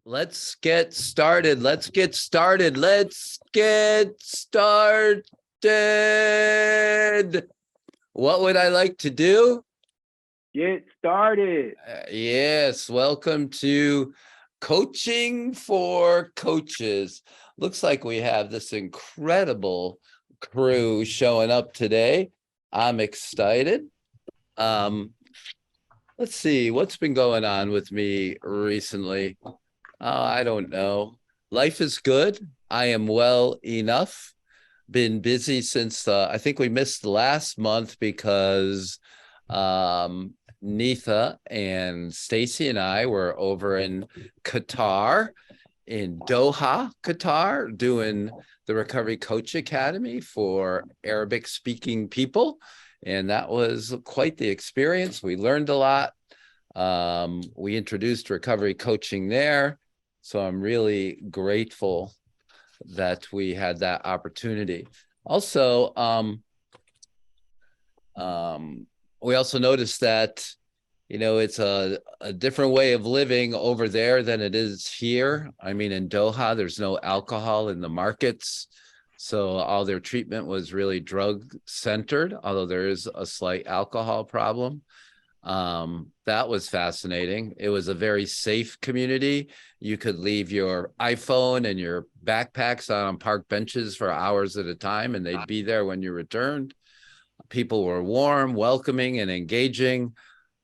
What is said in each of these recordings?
Let's get started. Let's get started. Let's get started. What would I like to do? Get started. Yes, welcome to Coaching for Coaches. Looks like we have this incredible crew showing up today. I'm excited. Let's see what's been going on with me recently. I don't know. Life is good. I am well enough. Been busy since I think we missed last month because Neetha and Stacy and I were over in Qatar, in Doha, Qatar, doing the Recovery Coach Academy for Arabic speaking people. And that was quite the experience. We learned a lot. We introduced recovery coaching there. So I'm really grateful that we had that opportunity. Also, we also noticed that, it's a different way of living over there than it is here. I mean, in Doha, there's no alcohol in the markets. So all their treatment was really drug centered, although there is a slight alcohol problem. That was fascinating. It was a very safe community. You could leave your iPhone and your backpacks on park benches for hours at a time, and they'd be there when you returned. People were warm, welcoming, and engaging.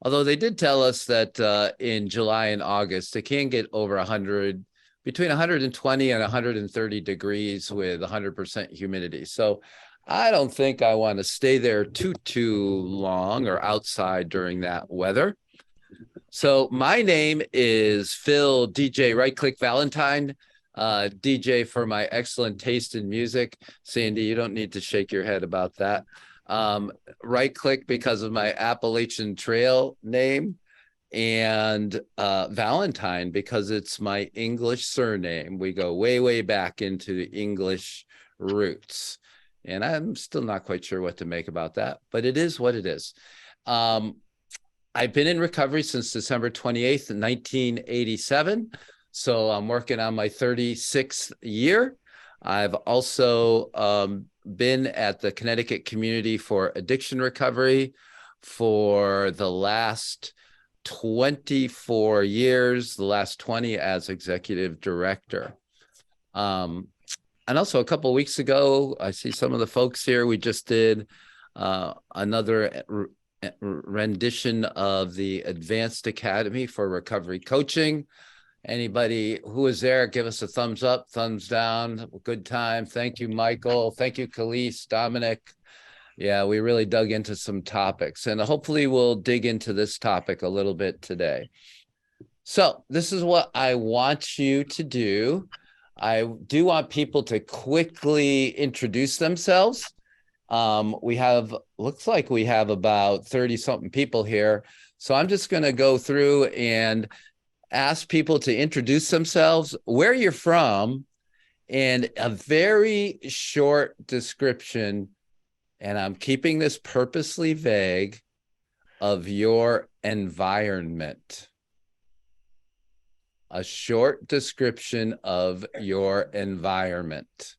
Although they did tell us that in July and August, it can get over 100, between 120 and 130 degrees with 100% humidity. So I don't think I want to stay there too long or outside during that weather. So my name is Phil DJ Right Click Valentine, DJ for my excellent taste in music. Sandy, you don't need to shake your head about that. Right Click because of my Appalachian Trail name, and Valentine because it's my English surname. We go way back into the English roots. And I'm still not quite sure what to make about that, but it is what it is. I've been in recovery since December 28th, 1987. So I'm working on my 36th year. I've also been at the Connecticut Community for Addiction Recovery for the last 24 years, the last 20 as executive director. And also a couple of weeks ago, I see some of the folks here. We just did another rendition of the Advanced Academy for Recovery Coaching. Anybody who was there, give us a thumbs up, thumbs down. Good time. Thank you, Michael. Thank you, Khalees, Dominic. Yeah, we really dug into some topics, and hopefully we'll dig into this topic a little bit today. So this is what I want you to do. I do want people to quickly introduce themselves. Looks like we have about 30 something people here. So I'm just going to go through and ask people to introduce themselves, where you're from, and a very short description, and I'm keeping this purposely vague, of your environment. A short description of your environment.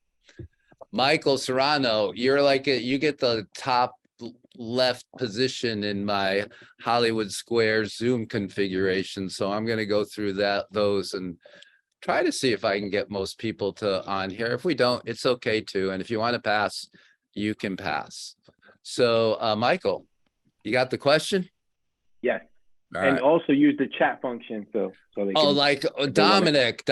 Michael Serrano, you get the top left position in my Hollywood Squares Zoom configuration. So I'm going to go through those and try to see if I can get most people on here. If we don't, it's okay too. And if you want to pass, you can pass. So Michael, you got the question? Yes. All and right. also use the chat function so they can, like Dominic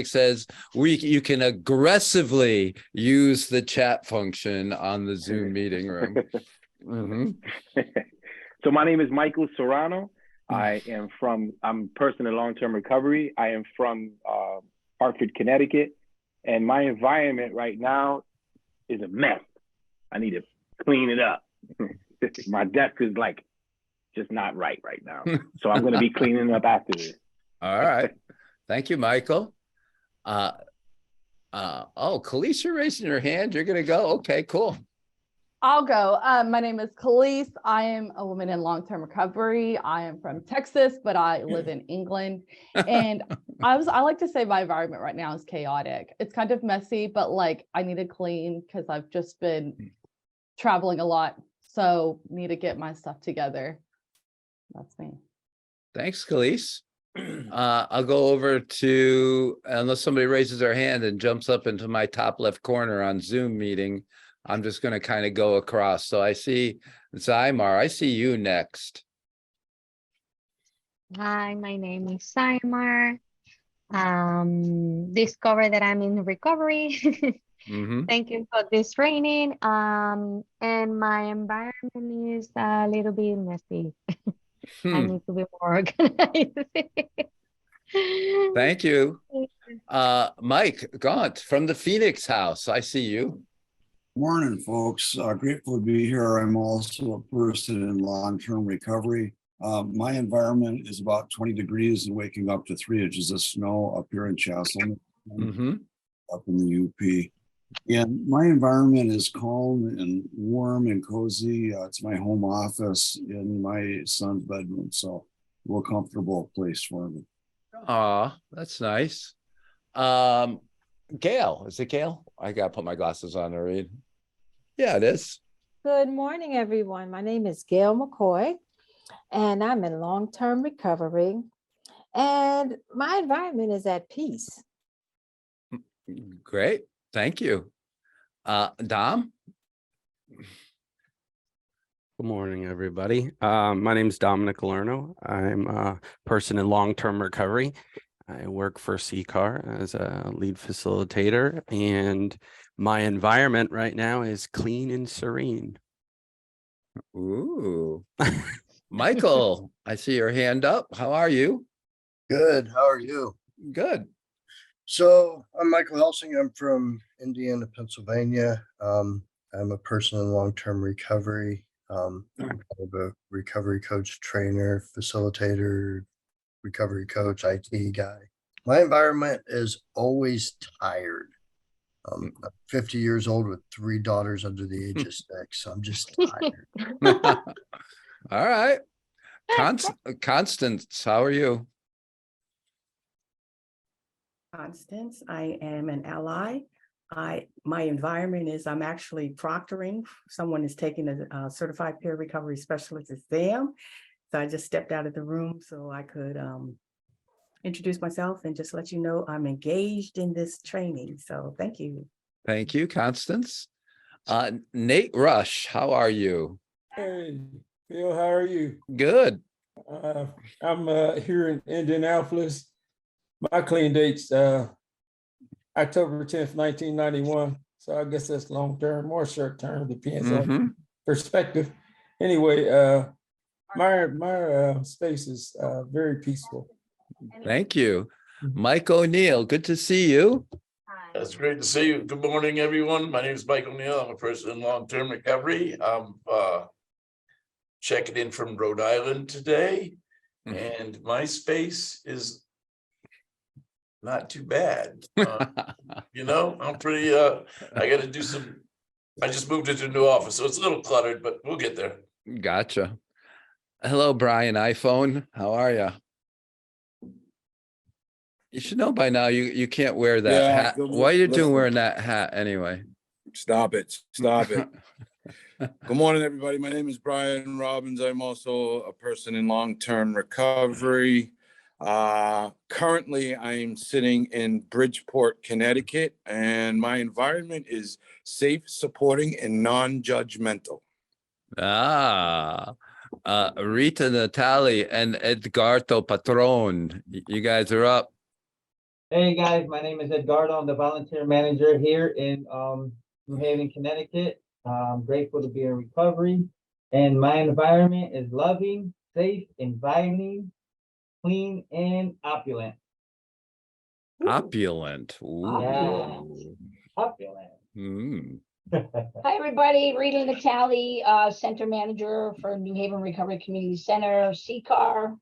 says you can aggressively use the chat function on the Zoom meeting room. Mm-hmm. So my name is Michael Serrano. I'm person in long-term recovery. I am from Hartford, Connecticut, and my environment right now is a mess. I need to clean it up. My desk is just not right now. So I'm going to be cleaning up after this. All right. Thank you, Michael. Khalees, you're raising your hand. You're going to go? Okay, cool. I'll go. My name is Khalees. I am a woman in long-term recovery. I am from Texas, but I live in England. And I like to say my environment right now is chaotic. It's kind of messy, but like I need to clean because I've just been traveling a lot. So need to get my stuff together. That's me. Thanks, Khalees. I'll go over to, unless somebody raises their hand and jumps up into my top left corner on Zoom meeting, I'm just going to kind of go across. So I see Zymar. I see you next. Hi, my name is Simar. Discover that I'm in recovery. Thank you for this training. And my environment is a little bit messy. I need to be more organized. Thank you. Mike Gaunt from the Phoenix House. I see you. Morning, folks. Grateful to be here. I'm also a person in long-term recovery. My environment is about 20 degrees and waking up to 3 inches of snow up here in Castleman, up in the UP. And my environment is calm and warm and cozy. It's my home office in my son's bedroom, so a real comfortable place for me. That's nice. Gail, is it Gail? I gotta put my glasses on to read. Yeah, it is. Good morning, everyone. My name is Gail McCoy, and I'm in long-term recovery. And my environment is at peace. Great. Thank you. Dom? Good morning, everybody. My name is Dominic Lerno. I'm a person in long-term recovery. I work for CCAR as a lead facilitator, and my environment right now is clean and serene. Ooh. Michael, I see your hand up. How are you? Good. How are you? Good. So I'm Michael Helsing. I'm from Indiana, Pennsylvania. I'm a person in long-term recovery. I'm a recovery coach, trainer, facilitator, recovery coach, IT guy. My environment is always tired. I'm 50 years old with 3 daughters under the age of 6. So I'm just tired. All right. Constance, how are you? Constance, I am an ally. My environment is I'm actually proctoring. Someone is taking a certified peer recovery specialist exam. So I just stepped out of the room so I could introduce myself and just let you know I'm engaged in this training. So thank you. Thank you, Constance. Nate Rush, how are you? Hey, Bill, how are you? Good. I'm here in Indianapolis. My clean date's October 10th, 1991. So I guess that's long term or short term, depends on perspective. Anyway, my space is very peaceful. Thank you. Mike O'Neill, good to see you. It's great to see you. Good morning, everyone. My name is Mike O'Neill. I'm a person in long-term recovery. I'm checking in from Rhode Island today, and my space is not too bad. You know, I'm pretty, I got to do some, I just moved into a new office, so it's a little cluttered, but we'll get there. Gotcha. Hello, Brian iPhone. How are you? You should know by now you can't wear that hat. Why are you doing wearing that hat anyway? Stop it. Stop it. Good morning, everybody. My name is Brian Robbins. I'm also a person in long-term recovery. Currently, I'm sitting in Bridgeport, Connecticut, and my environment is safe, supporting, and non-judgmental. Rita Natali and Edgardo Patron. You guys are up. Hey guys, my name is Edgardo. I'm the volunteer manager here in New Haven, Connecticut. I'm grateful to be in recovery, and my environment is loving, safe, inviting, clean, and opulent. Opulent. Yeah. Opulent. Hi, everybody. Rita Natali, Center Manager for New Haven Recovery Community Center, CCAR.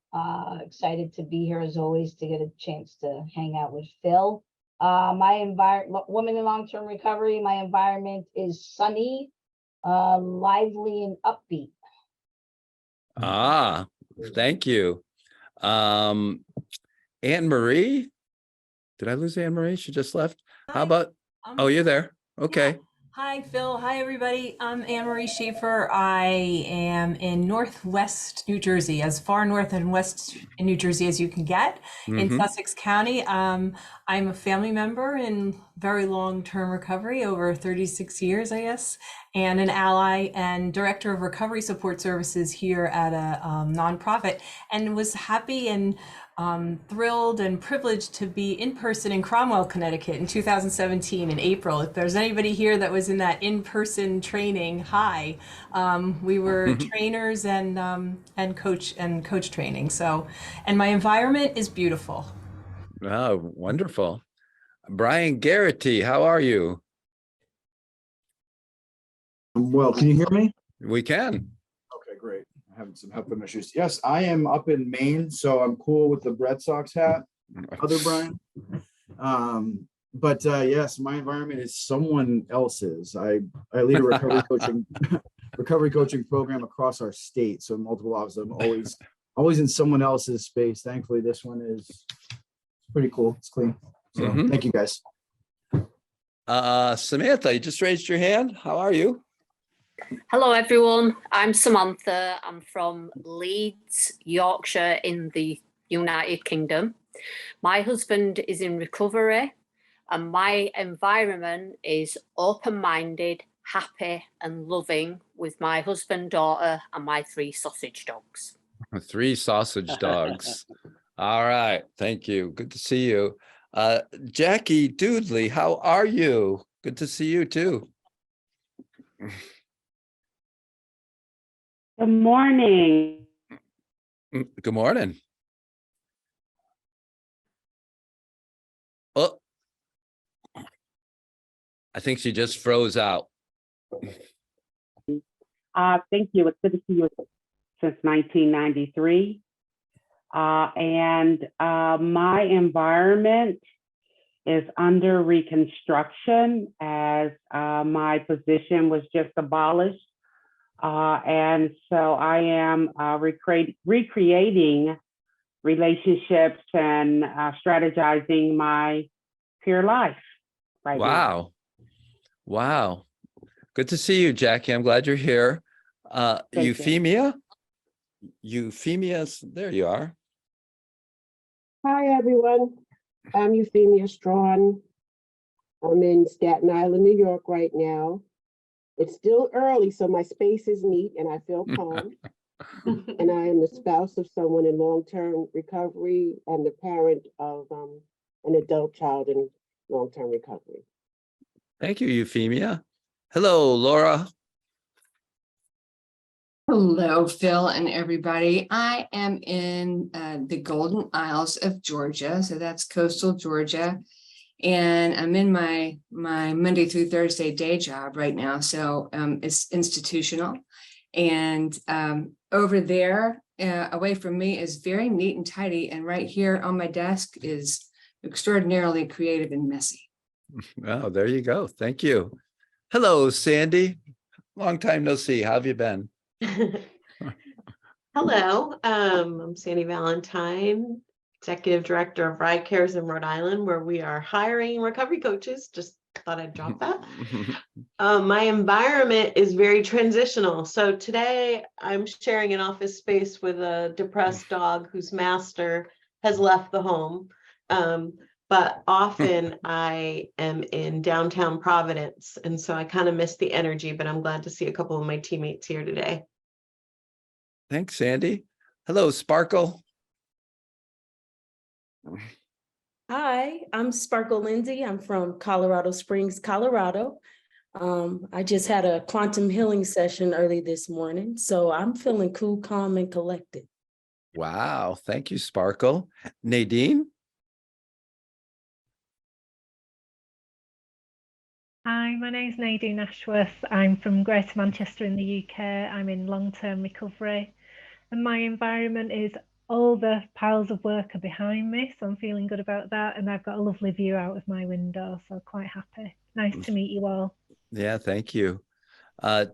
Excited to be here as always to get a chance to hang out with Phil. My environment, woman in long-term recovery, my environment is sunny, lively and upbeat. Ah, thank you. Anne Marie. Did I lose Anne Marie? She just left. How about, oh, you're there. Okay. Hi, Phil. Hi, everybody. I'm Anne Marie Schaefer. I am in Northwest New Jersey, as far north and west in New Jersey as you can get, in Sussex County. I'm a family member in very long-term recovery, over 36 years, I guess, and an ally and director of recovery support services here at a nonprofit, and was happy and thrilled and privileged to be in person in Cromwell, Connecticut in 2017 in April. If there's anybody here that was in that in-person training, hi. We were trainers and coach training. So, and my environment is beautiful. Oh, wonderful. Brian Garrity, how are you? Well, can you hear me? We can. Okay, great. I'm having some headphone issues. Yes, I am up in Maine, so I'm cool with the Red Sox hat. Other Brian. Yes, my environment is someone else's. I lead a recovery coaching program across our state. So multiple offices. I'm always in someone else's space. Thankfully, this one is pretty cool. It's clean. So thank you guys. Samantha, you just raised your hand. How are you? Hello, everyone. I'm Samantha. I'm from Leeds, Yorkshire in the United Kingdom. My husband is in recovery and my environment is open-minded, happy and loving with my husband, daughter and my 3 sausage dogs. 3 sausage dogs. All right. Thank you. Good to see you. Jackie Doodley, how are you? Good to see you too. Good morning. Good morning. Oh, I think she just froze out. Thank you. It's good to see you since 1993. My environment is under reconstruction as my position was just abolished. And so I am recreating relationships and strategizing my peer life right now. Wow. Good to see you, Jackie. I'm glad you're here. Euphemia? Euphemia's, there you are. Hi, everyone. I'm Euphemia Strawn. I'm in Staten Island, New York right now. It's still early, so my space is neat and I feel calm. And I am the spouse of someone in long-term recovery and the parent of an adult child in long-term recovery. Thank you, Euphemia. Hello, Laura. Hello, Phil and everybody. I am in the Golden Isles of Georgia, so that's coastal Georgia. And I'm in my Monday through Thursday day job right now, so it's institutional. And over there, away from me, is very neat and tidy. And right here on my desk is extraordinarily creative and messy. Oh, there you go. Thank you. Hello, Sandy. Long time no see. How have you been? Hello, I'm Sandy Valentine, Executive Director of Ride Cares in Rhode Island, where we are hiring recovery coaches. Just thought I'd drop that. My environment is very transitional. So today I'm sharing an office space with a depressed dog whose master has left the home. But often I am in downtown Providence. And so I kind of miss the energy, but I'm glad to see a couple of my teammates here today. Thanks, Sandy. Hello, Sparkle. Hi, I'm Sparkle Lindsay. I'm from Colorado Springs, Colorado. I just had a quantum healing session early this morning, so I'm feeling cool, calm, and collected. Wow. Thank you, Sparkle. Nadine? Hi, my name's Nadine Ashworth. I'm from Greater Manchester in the UK. I'm in long-term recovery and my environment is all the piles of work are behind me, so I'm feeling good about that. And I've got a lovely view out of my window, so quite happy. Nice to meet you all. Yeah, thank you.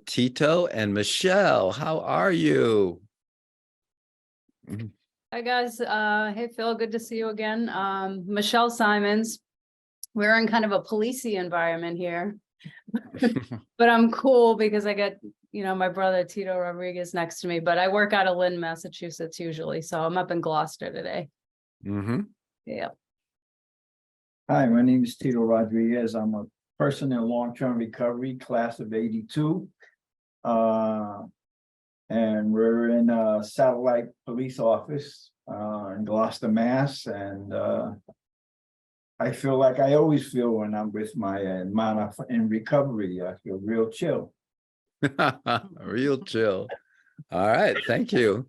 Tito and Michelle. How are you? Hi guys, hey Phil, good to see you again. Michelle Simons. We're in kind of a policey environment here, but I'm cool because I get, my brother Tito Rodriguez next to me, but I work out of Lynn, Massachusetts usually. So I'm up in Gloucester today. Yeah. Hi, my name is Tito Rodriguez. I'm a person in long-term recovery, class of '82. And we're in a satellite police office in Gloucester, Mass. And I feel like I always feel when I'm with my mana in recovery. I feel real chill. Real chill. All right, thank you.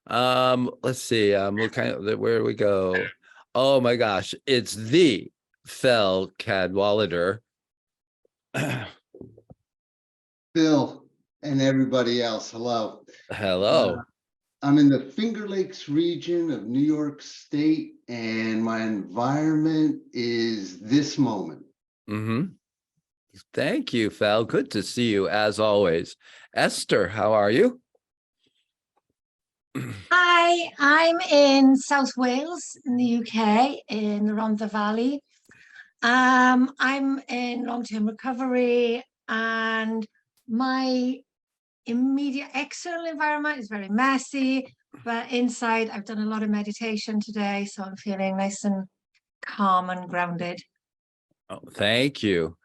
Let's see. What kind of where do we go? Oh my gosh, it's the Fel Cadwallader. Bill and everybody else, hello. Hello. I'm in the Finger Lakes region of New York State, and my environment is this moment. Thank you, Fel. Good to see you as always. Esther, how are you? Hi, I'm in South Wales in the UK in the Rhondda Valley. I'm in long-term recovery, and my immediate external environment is very messy, but inside I've done a lot of meditation today, so I'm feeling nice and calm and grounded. Oh, thank you.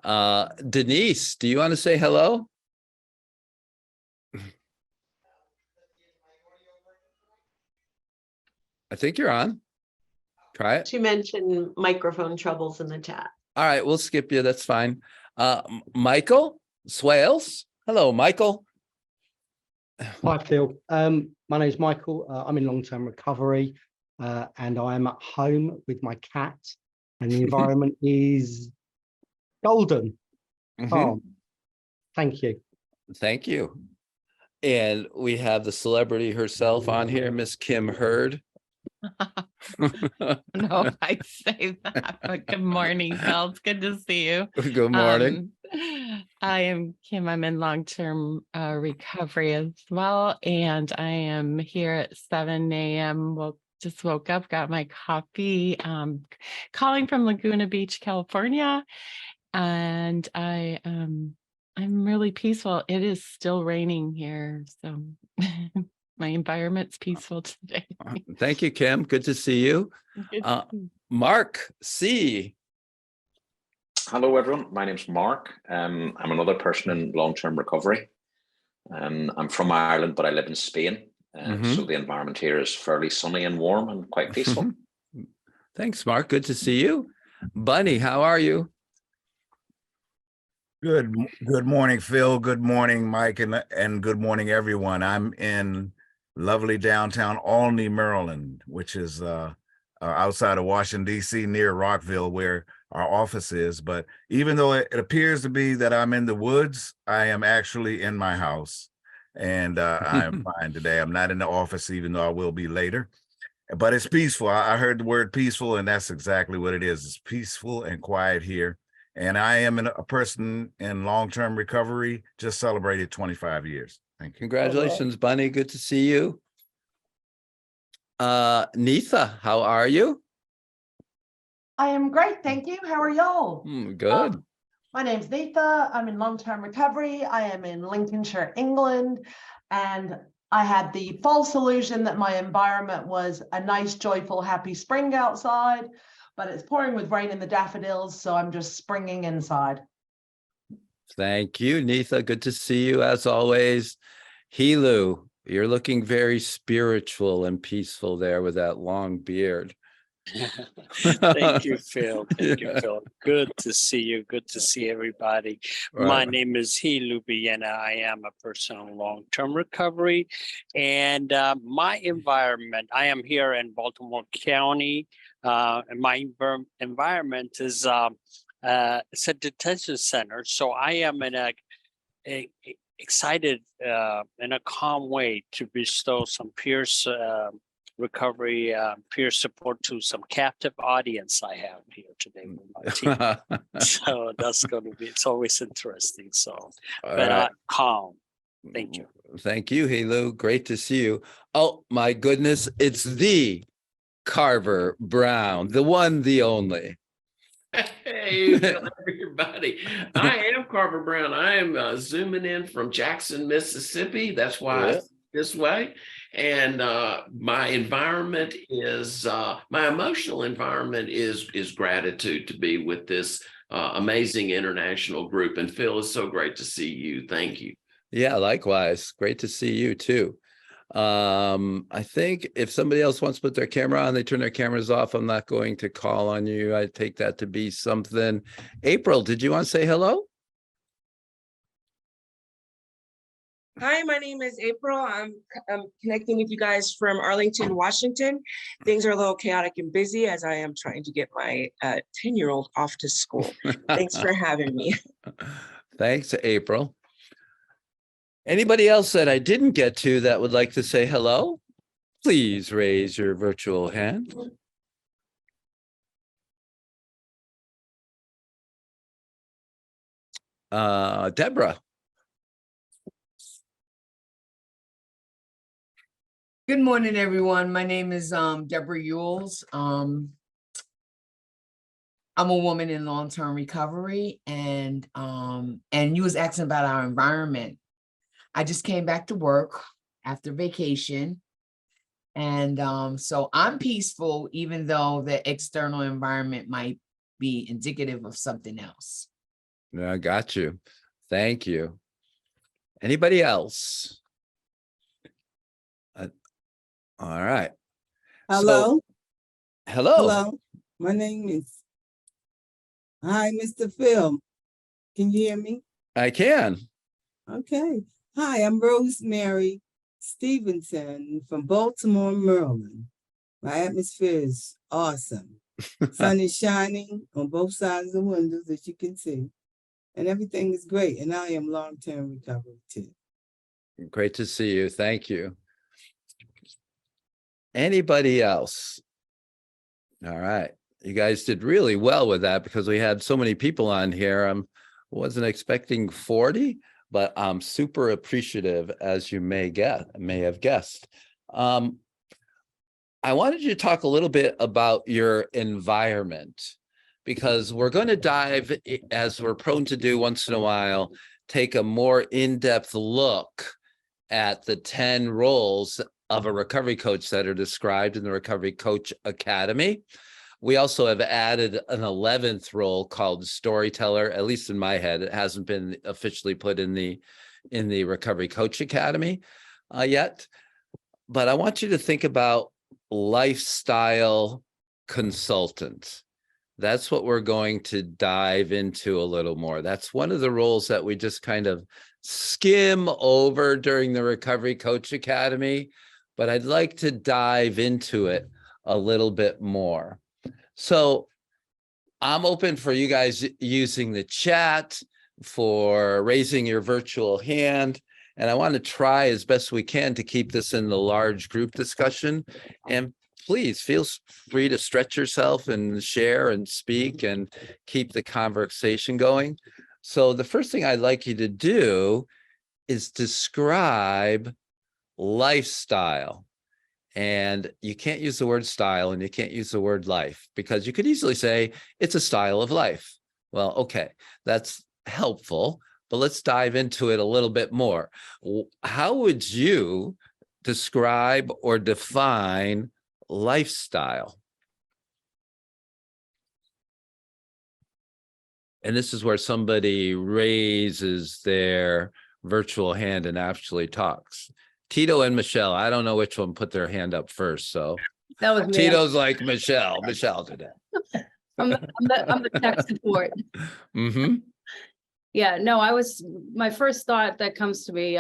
Denise, do you want to say hello? I think you're on. Try it. She mentioned microphone troubles in the chat. All right, we'll skip you. That's fine. Michael Swales. Hello, Michael. Hi, Phil. My name is Michael. I'm in long-term recovery, and I am at home with my cat, and the environment is golden. Oh, thank you. Thank you. And we have the celebrity herself on here, Miss Kim Hurd. No, I say that, but good morning, Phil. It's good to see you. Good morning. I am Kim. I'm in long-term recovery as well, and I am here at 7 a.m. Well, just woke up, got my coffee, calling from Laguna Beach, California, and I'm really peaceful. It is still raining here, so my environment's peaceful today. Thank you, Kim. Good to see you. Mark C. Hello, everyone. My name's Mark. I'm another person in long-term recovery. I'm from Ireland, but I live in Spain. So the environment here is fairly sunny and warm and quite peaceful. Thanks, Mark. Good to see you. Bunny, how are you? Good morning, Phil. Good morning, Mike, and good morning, everyone. I'm in lovely downtown Albany, Maryland, which is outside of Washington, D.C., near Rockville, where our office is. But even though it appears to be that I'm in the woods, I am actually in my house, and I am fine today. I'm not in the office, even though I will be later. But it's peaceful. I heard the word peaceful, and that's exactly what it is. It's peaceful and quiet here. And I am a person in long-term recovery, just celebrated 25 years. Thank you. Congratulations, Bunny. Good to see you. Nitha, how are you? I am great, thank you. How are y'all? Good. My name's Nitha. I'm in long-term recovery. I am in Lincolnshire, England, and I had the false illusion that my environment was a nice, joyful, happy spring outside, but it's pouring with rain in the daffodils, so I'm just springing inside. Thank you, Nitha. Good to see you as always. Hilu, you're looking very spiritual and peaceful there with that long beard. Thank you, Phil. Thank you, Phil. Good to see you. Good to see everybody. My name is Hilu Biena. I am a person in long-term recovery. And my environment, I am here in Baltimore County. And my environment is it's a detention center. So I am in a excited in a calm way to bestow some peers recovery peer support to some captive audience I have here today with my team. So that's going to be, it's always interesting. So, but calm. Thank you. Thank you, Helu. Great to see you. Oh my goodness, it's the Carver Brown, the one, the only. Hey, everybody. I am Carver Brown. I am zooming in from Jackson, Mississippi. That's why I'm this way. And my environment is, my emotional environment is gratitude to be with this amazing international group. And Phil, it's so great to see you. Thank you. Yeah, likewise. Great to see you too. I think if somebody else wants to put their camera on, they turn their cameras off. I'm not going to call on you. I take that to be something. April, did you want to say hello? Hi, my name is April. I'm connecting with you guys from Arlington, Washington. Things are a little chaotic and busy as I am trying to get my 10-year-old off to school. Thanks for having me. Thanks, April. Anybody else that I didn't get to that would like to say hello? Please raise your virtual hand. Deborah. Good morning, everyone. My name is Deborah Yules. I'm a woman in long-term recovery, and you was asking about our environment. I just came back to work after vacation, and so I'm peaceful, even though the external environment might be indicative of something else. I got you. Thank you. Anybody else? All right. Hello. Hello. Hello. My name is. Hi, Mr. Phil. Can you hear me? I can. Okay. Hi, I'm Rosemary Stevenson from Baltimore, Maryland. My atmosphere is awesome. Sun is shining on both sides of the windows, as you can see, and everything is great. And I am long-term recovery too. Great to see you. Thank you. Anybody else? All right. You guys did really well with that because we had so many people on here. I wasn't expecting 40, but I'm super appreciative, as you may have guessed. I wanted you to talk a little bit about your environment, because we're going to dive, as we're prone to do once in a while, take a more in-depth look at the 10 roles of a recovery coach that are described in the Recovery Coach Academy. We also have added an 11th role called storyteller, at least in my head. It hasn't been officially put in the Recovery Coach Academy yet. But I want you to think about lifestyle consultant. That's what we're going to dive into a little more. That's one of the roles that we just kind of skim over during the Recovery Coach Academy, but I'd like to dive into it a little bit more. So I'm open for you guys using the chat, for raising your virtual hand. And I want to try as best we can to keep this in the large group discussion. And please feel free to stretch yourself and share and speak and keep the conversation going. So the first thing I'd like you to do is describe lifestyle. And you can't use the word style and you can't use the word life, because you could easily say it's a style of life. Well, okay, that's helpful, but let's dive into it a little bit more. How would you describe or define lifestyle? And this is where somebody raises their virtual hand and actually talks. Tito and Michelle, I don't know which one put their hand up first. So That was me. Tito's like Michelle. Michelle did it. I'm the tech support. Mm-hmm. Yeah, no, my first thought that comes to me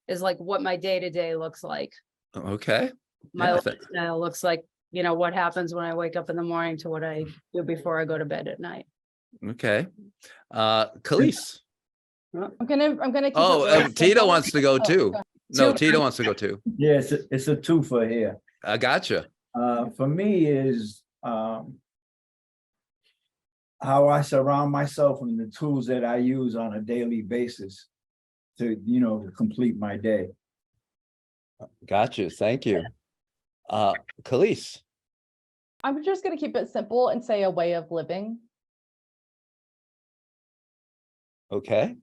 is like what my day-to-day looks like. Okay. My lifestyle looks like, what happens when I wake up in the morning to what I do before I go to bed at night. Okay. Khalees. I'm gonna keep Tito wants to go too. No, Tito wants to go too. Yeah, it's a twofer here. I gotcha. For me is how I surround myself and the tools that I use on a daily basis to, to complete my day. Got you. Thank you. Khalees. I'm just going to keep it simple and say a way of living. Okay.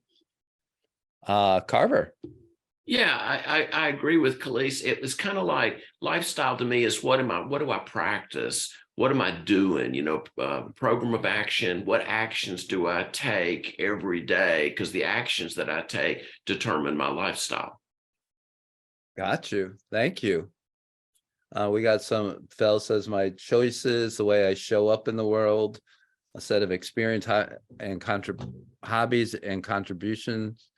Carver. Yeah, I agree with Khalees. It was kind of like lifestyle to me is what do I practice? What am I doing? Program of action. What actions do I take every day? Because the actions that I take determine my lifestyle. Got you. Thank you. We got some, Phil says, my choices, the way I show up in the world, a set of experience and hobbies and contributions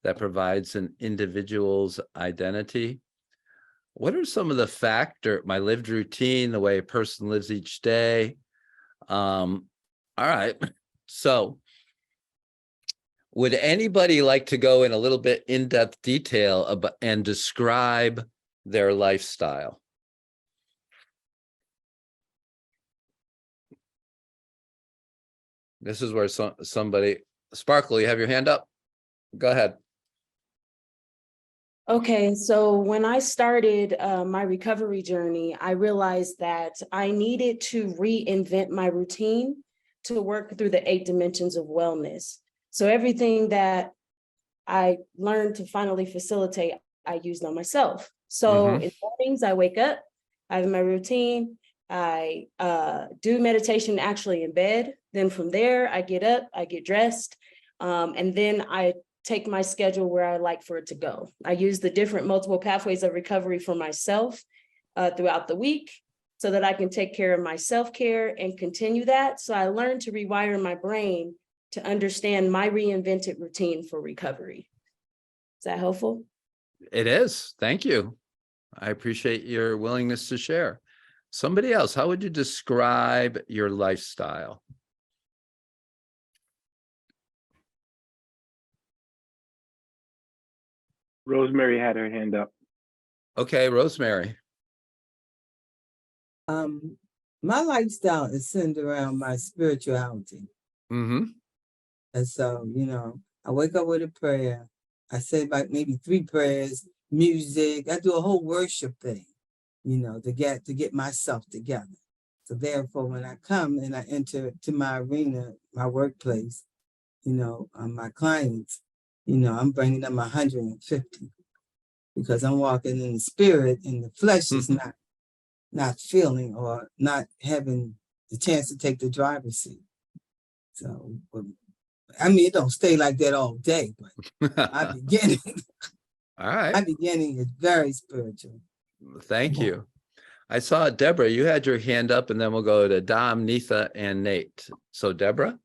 that provides an individual's identity. What are some of the my lived routine, the way a person lives each day? All right. So would anybody like to go in a little bit in-depth detail about and describe their lifestyle? This is where somebody, Sparkle, you have your hand up? Go ahead. Okay, so when I started my recovery journey, I realized that I needed to reinvent my routine to work through the 8 dimensions of wellness. So everything that I learned to finally facilitate, I used on myself. So in the mornings, I wake up, I have my routine, I do meditation actually in bed. Then from there, I get up, I get dressed, and then I take my schedule where I like for it to go. I use the different multiple pathways of recovery for myself throughout the week so that I can take care of my self-care and continue that. So I learned to rewire my brain to understand my reinvented routine for recovery. Is that helpful? It is. Thank you. I appreciate your willingness to share. Somebody else, how would you describe your lifestyle? Rosemary had her hand up. Okay, Rosemary. My lifestyle is centered around my spirituality. Mm-hmm. And so, I wake up with a prayer. I say about maybe 3 prayers, music. I do a whole worship thing, to get myself together. So therefore, when I come and I enter to my arena, my workplace, my clients, I'm bringing them 150 because I'm walking in the spirit and the flesh is not feeling or not having the chance to take the driver's seat. So, it don't stay like that all day, but my beginning, all right, my beginning is very spiritual. Thank you. I saw Deborah, you had your hand up, and then we'll go to Dom, Nitha, and Nate. So Deborah.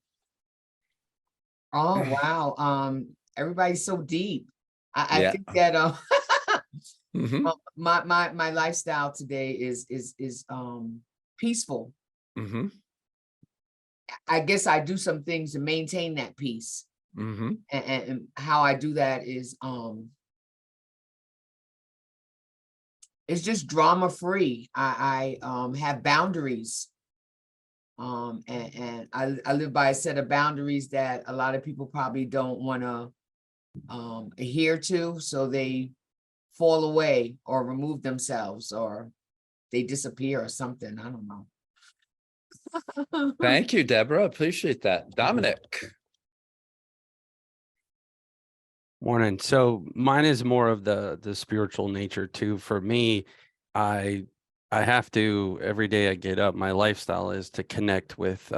Oh, wow. Everybody's so deep. I think that my lifestyle today is peaceful. I guess I do some things to maintain that peace. And how I do that is it's just drama free. I have boundaries. And I live by a set of boundaries that a lot of people probably don't want to adhere to, so they fall away or remove themselves or they disappear or something. I don't know. Thank you, Deborah. Appreciate that. Dominic. Morning. So mine is more of the spiritual nature too. For me, I have to, every day I get up, my lifestyle is to connect with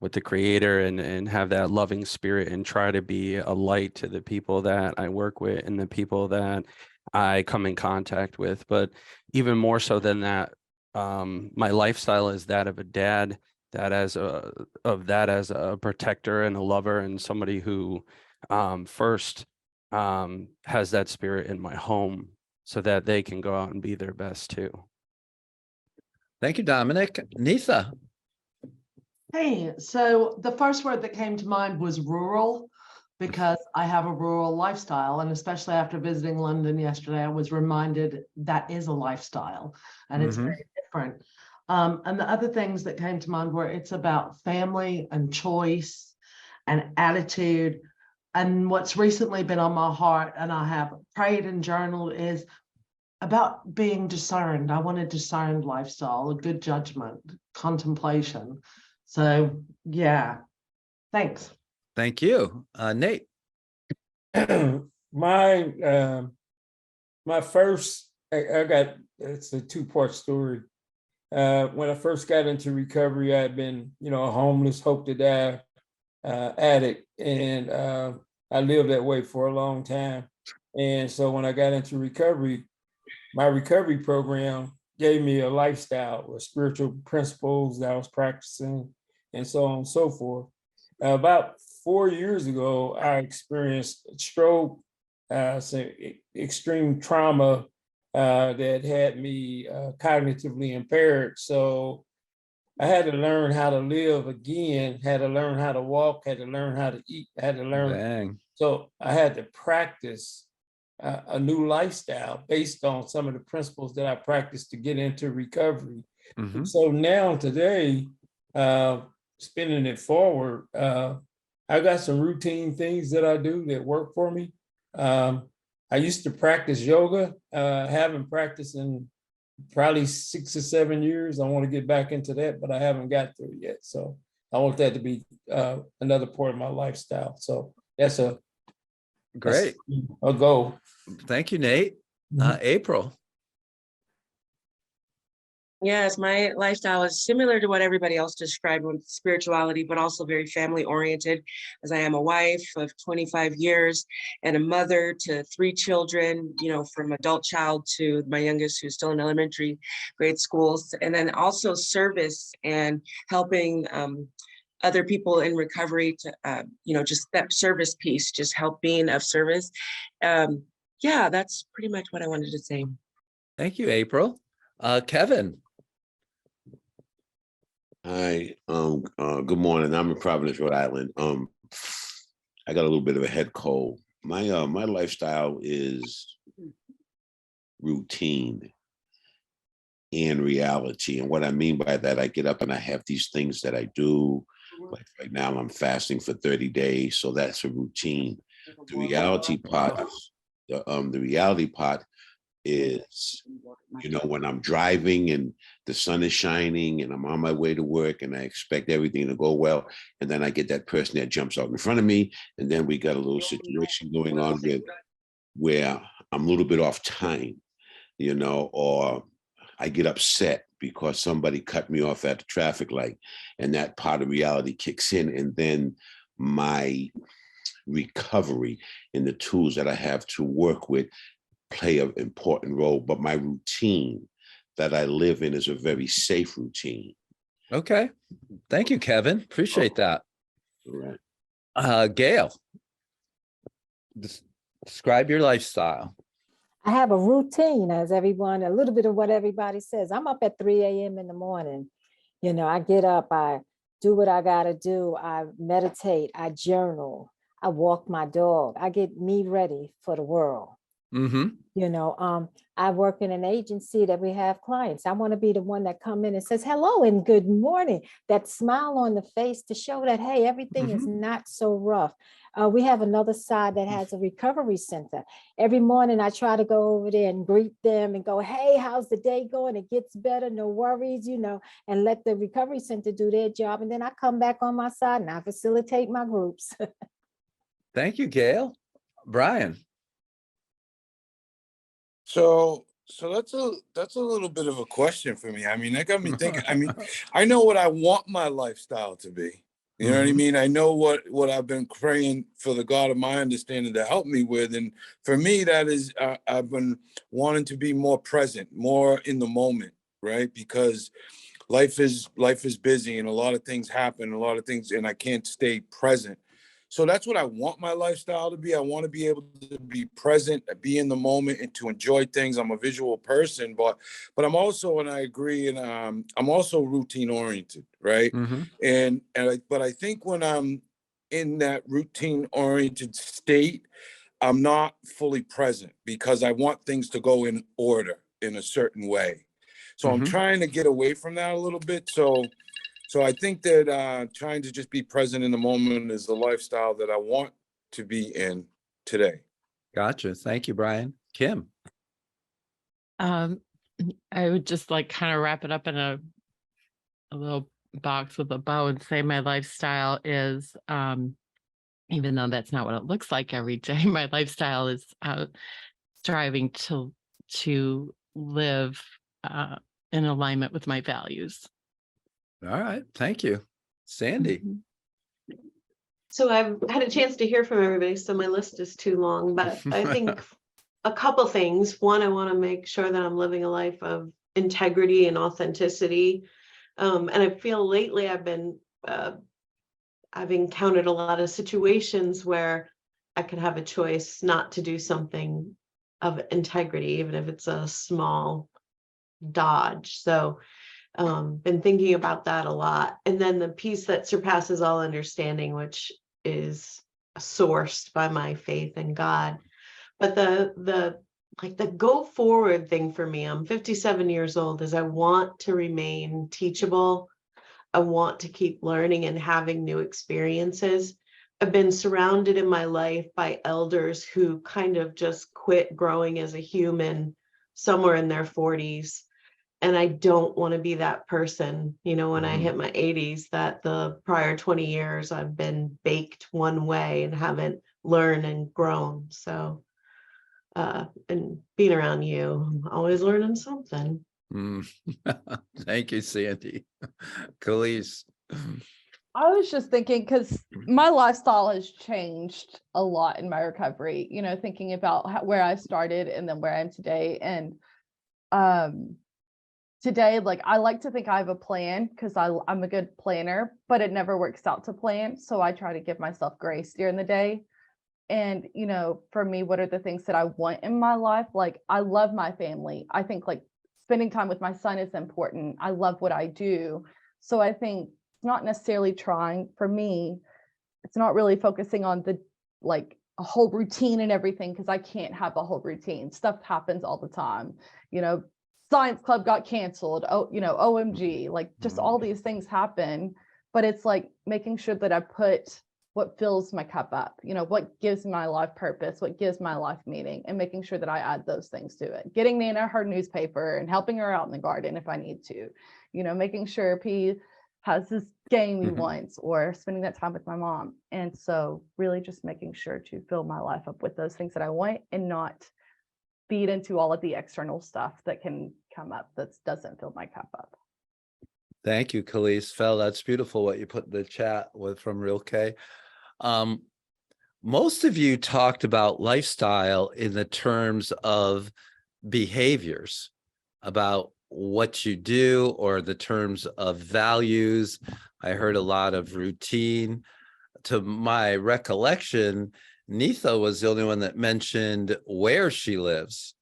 with the creator and have that loving spirit and try to be a light to the people that I work with and the people that I come in contact with. But even more so than that, my lifestyle is that of a dad, that as a protector and a lover and somebody who first has that spirit in my home so that they can go out and be their best too. Thank you, Dominic. Nitha. Hey, so the first word that came to mind was rural, because I have a rural lifestyle. And especially after visiting London yesterday, I was reminded that is a lifestyle and it's very different. And the other things that came to mind were it's about family and choice and attitude. And what's recently been on my heart, and I have prayed and journaled, is about being discerned. I want a discerned lifestyle, a good judgment, contemplation. So yeah, thanks. Thank you. Nate. My my first, I got, it's a two-part story. When I first got into recovery, I had been, a homeless, hope to die addict, and I lived that way for a long time. And so when I got into recovery, my recovery program gave me a lifestyle with spiritual principles that I was practicing, and so on and so forth. About 4 years ago, I experienced a stroke, some extreme trauma that had me cognitively impaired. So I had to learn how to live again, had to learn how to walk, had to learn how to eat, had to learn. Dang. So I had to practice a new lifestyle based on some of the principles that I practiced to get into recovery. So now today, spinning it forward, I got some routine things that I do that work for me. I used to practice yoga, haven't practiced in probably 6 or 7 years. I want to get back into that, but I haven't got there yet. So I want that to be another part of my lifestyle. So that's Great. A goal. Thank you, Nate. April. Yes, my lifestyle is similar to what everybody else described with spirituality, but also very family oriented, as I am a wife of 25 years and a mother to 3 children, from adult child to my youngest who's still in elementary grade schools, and then also service and helping other people in recovery to, just that service piece, just help being of service. Yeah, that's pretty much what I wanted to say. Thank you, April. Kevin. Hi, good morning. I'm in Providence, Rhode Island. I got a little bit of a head cold. My lifestyle is routine and reality. And what I mean by that, I get up and I have these things that I do. Like right now, I'm fasting for 30 days, so that's a routine. The reality part is, when I'm driving and the sun is shining and I'm on my way to work and I expect everything to go well, and then I get that person that jumps out in front of me, and then we got a little situation going on where I'm a little bit off time, or I get upset because somebody cut me off at the traffic light, and that part of reality kicks in, and then my recovery and the tools that I have to work with play an important role. But my routine that I live in is a very safe routine. Okay. Thank you, Kevin. Appreciate that. All right. Gail, describe your lifestyle. I have a routine, as everyone, a little bit of what everybody says. I'm up at 3 a.m. in the morning. I get up, I do what I got to do. I meditate, I journal, I walk my dog. I get me ready for the world. I work in an agency that we have clients. I want to be the one that come in and says hello and good morning, that smile on the face to show that, hey, everything is not so rough. We have another side that has a recovery center. Every morning I try to go over there and greet them and go, hey, how's the day going? It gets better, no worries, and let the recovery center do their job. And then I come back on my side and I facilitate my groups. Thank you, Gail. Brian. So that's a little bit of a question for me. I mean, that got me thinking. I mean, I know what I want my lifestyle to be. You know what I mean? I know what I've been praying for the God of my understanding to help me with. And for me, that is, I've been wanting to be more present, more in the moment, right? Because life is busy and a lot of things happen, and I can't stay present. So that's what I want my lifestyle to be. I want to be able to be present, be in the moment, and to enjoy things. I'm a visual person, but I'm also, and I agree, and I'm also routine oriented, right? But I think when I'm in that routine oriented state, I'm not fully present because I want things to go in order in a certain way. So I'm trying to get away from that a little bit. So I think that trying to just be present in the moment is the lifestyle that I want to be in today. Gotcha. Thank you, Brian. Kim. I would just like kind of wrap it up in a little box with a bow and say my lifestyle is, even though that's not what it looks like every day, my lifestyle is striving to live in alignment with my values. All right. Thank you. Sandy. So I've had a chance to hear from everybody, so my list is too long, but I think a couple things. One, I want to make sure that I'm living a life of integrity and authenticity. And I feel lately I've encountered a lot of situations where I could have a choice not to do something of integrity, even if it's a small dodge. So been thinking about that a lot. And then the piece that surpasses all understanding, which is sourced by my faith in God. But the go forward thing for me, I'm 57 years old, is I want to remain teachable. I want to keep learning and having new experiences. I've been surrounded in my life by elders who kind of just quit growing as a human somewhere in their 40s. And I don't want to be that person, when I hit my 80s, that the prior 20 years I've been baked one way and haven't learned and grown. So, and being around you, I'm always learning something. Thank you, Sandy. Khalees. I was just thinking, because my lifestyle has changed a lot in my recovery, thinking about where I started and then where I am today. And today, I like to think I have a plan because I'm a good planner, but it never works out to plan. So I try to give myself grace during the day. And, for me, what are the things that I want in my life? I love my family. I think spending time with my son is important. I love what I do. So I think it's not necessarily trying, for me, it's not really focusing on a whole routine and everything, because I can't have a whole routine. Stuff happens all the time. Science club got canceled. OMG, just all these things happen. But it's making sure that I put what fills my cup up, what gives my life purpose, what gives my life meaning, and making sure that I add those things to it. Getting Nana her newspaper and helping her out in the garden if I need to, making sure P has this game he wants, or spending that time with my mom. And so really just making sure to fill my life up with those things that I want and not feed into all of the external stuff that can come up that doesn't fill my cup up. Thank you, Khalees. Fel, that's beautiful what you put in the chat from Real K. Most of you talked about lifestyle in the terms of behaviors, about what you do, or the terms of values. I heard a lot of routine. To my recollection, Neetha was the only one that mentioned where she lives,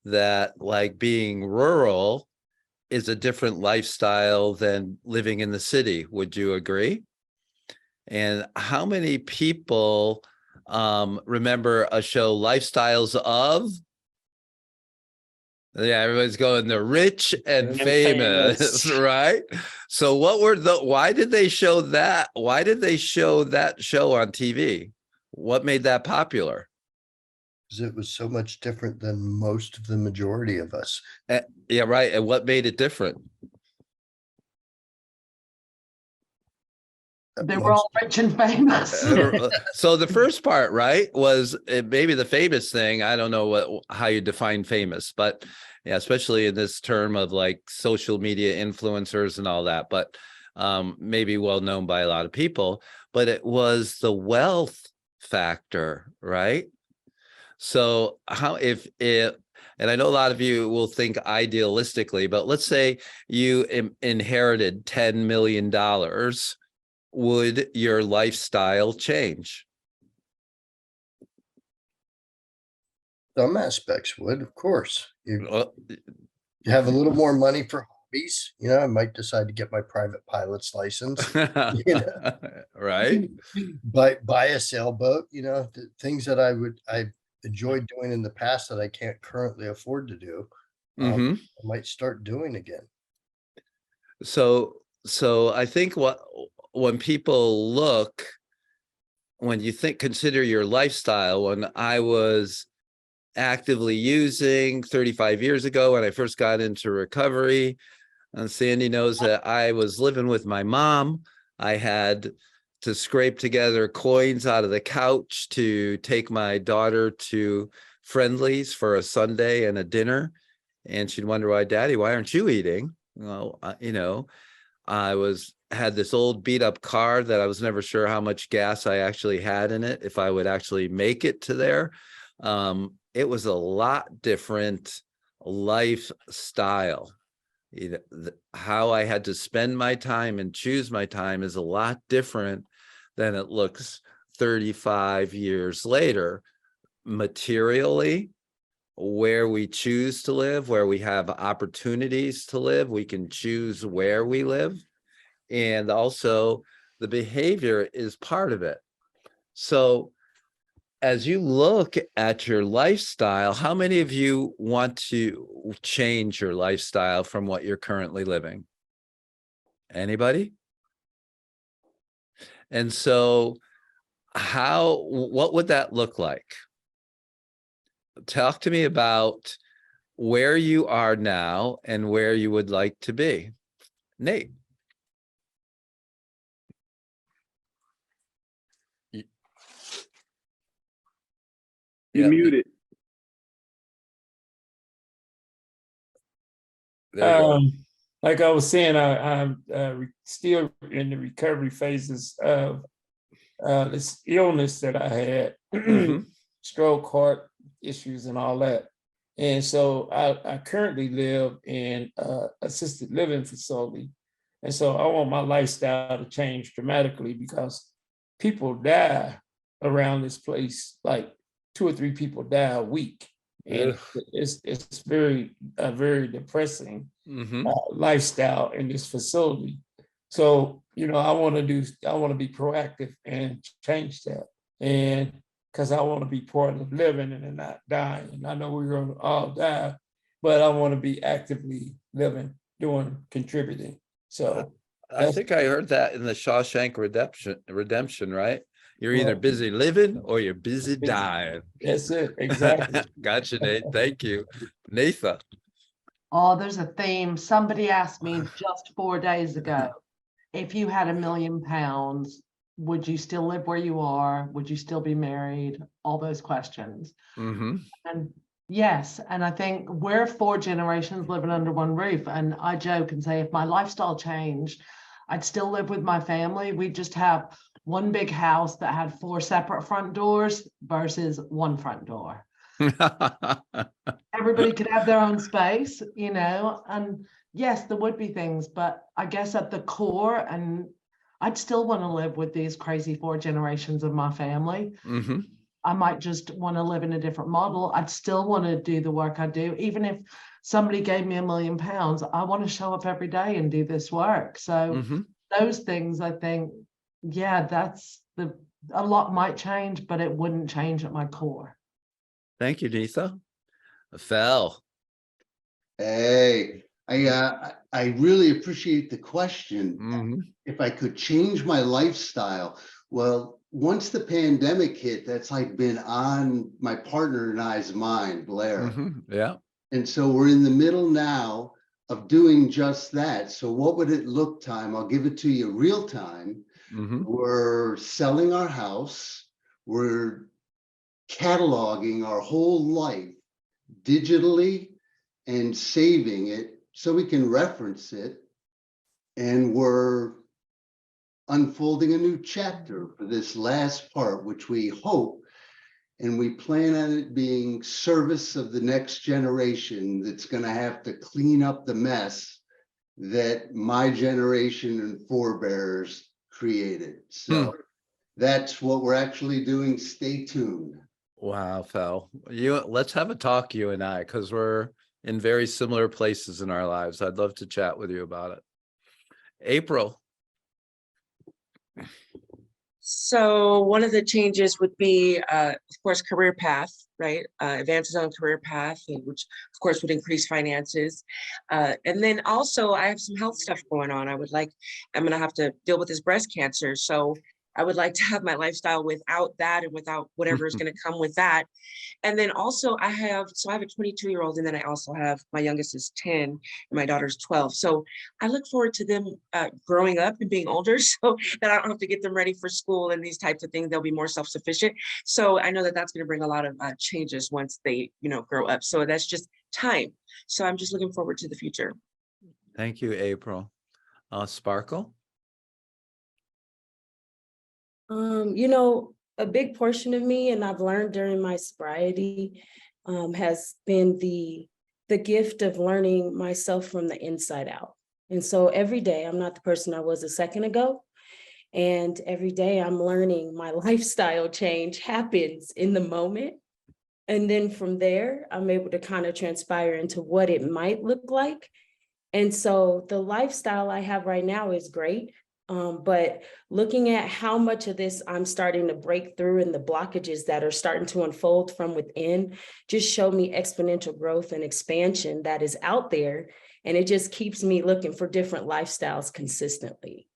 that being rural is a different lifestyle than living in the city. Would you agree? And how many people remember a show, Lifestyles of? Yeah, everybody's going, the rich and famous, right? So why did they show that? Why did they show that show on TV? What made that popular? Because it was so much different than most of the majority of us. Yeah, right. And what made it different? They were all rich and famous. So the first part, right, was maybe the famous thing. I don't know how you define famous, but yeah, especially in this term of social media influencers and all that, but maybe well known by a lot of people. But it was the wealth factor, right? So and I know a lot of you will think idealistically, but let's say you inherited $10 million. Would your lifestyle change? Some aspects would, of course. You have a little more money for hobbies, you know, I might decide to get my private pilot's license, you know, Right? buy a sailboat, you know, the things that I enjoyed doing in the past that I can't currently afford to do. Hmm. I might start doing again. So I think when people look, when you consider your lifestyle, when I was actively using 35 years ago, when I first got into recovery, and Sandy knows that I was living with my mom. I had to scrape together coins out of the couch to take my daughter to Friendlies for a Sunday and a dinner. And she'd wonder, why aren't you eating? Well, you know, had this old beat up car that I was never sure how much gas I actually had in it, if I would actually make it to there. It was a lot different lifestyle. How I had to spend my time and choose my time is a lot different than it looks 35 years later. Materially, where we choose to live, where we have opportunities to live, we can choose where we live. And also the behavior is part of it. So as you look at your lifestyle, how many of you want to change your lifestyle from what you're currently living? Anybody? And so what would that look like? Talk to me about where you are now and where you would like to be. Nate. You're muted. There you go. Like I was saying, I'm still in the recovery phases of this illness that I had, stroke, heart issues, and all that. And so I currently live in assisted living facility. And so I want my lifestyle to change dramatically because people die around this place, like 2 or 3 people die a week. And it's very depressing lifestyle in this facility. So, you know, I want to be proactive and change that. And because I want to be part of living and not dying. And I know we're going to all die, but I want to be actively living, contributing. So I think I heard that in the Shawshank Redemption, right? You're either busy living or you're busy dying. That's it, exactly. Gotcha, Nate. Thank you. Nathan. Oh, there's a theme. Somebody asked me just 4 days ago, if you had £1 million, would you still live where you are? Would you still be married? All those questions. Mm-hmm. And yes, and I think we're 4 generations living under one roof. And I joke and say, if my lifestyle changed, I'd still live with my family. We'd just have one big house that had 4 separate front doors versus one front door. Everybody could have their own space, you know, and yes, there would be things, but I guess at the core, and I'd still want to live with these crazy 4 generations of my family. Mm-hmm. I might just want to live in a different model. I'd still want to do the work I do. Even if somebody gave me £1 million, I want to show up every day and do this work. So those things, I think, yeah, a lot might change, but it wouldn't change at my core. Thank you, Nitha. Phil. Hey, I really appreciate the question. If I could change my lifestyle, well, once the pandemic hit, that's like been on my partner and I's mind, Blair. Yeah. And so we're in the middle now of doing just that. So what would it look time? I'll give it to you real time. We're selling our house. We're cataloging our whole life digitally and saving it so we can reference it. And we're unfolding a new chapter for this last part, which we hope and we plan on it being service of the next generation that's going to have to clean up the mess that my generation and forebears created. So that's what we're actually doing. Stay tuned. Wow, Phil. Let's have a talk, you and I, because we're in very similar places in our lives. I'd love to chat with you about it. April. So one of the changes would be, of course, career path, right? Advances on career path, and which of course would increase finances. And then also I have some health stuff going on. I'm gonna have to deal with this breast cancer. So I would like to have my lifestyle without that and without whatever is gonna come with that. And then also I have a 22-year-old, and then I also have my youngest is 10 and my daughter's 12. So I look forward to them growing up and being older so that I don't have to get them ready for school and these types of things. They'll be more self-sufficient. So I know that that's going to bring a lot of changes once they, grow up. So that's just time. So I'm just looking forward to the future. Thank you, April. Sparkle. A big portion of me, and I've learned during my sobriety, has been the gift of learning myself from the inside out. And so every day, I'm not the person I was a second ago. And every day I'm learning my lifestyle change happens in the moment. And then from there, I'm able to kind of transpire into what it might look like. And so the lifestyle I have right now is great. But looking at how much of this I'm starting to break through and the blockages that are starting to unfold from within just show me exponential growth and expansion that is out there. And it just keeps me looking for different lifestyles consistently.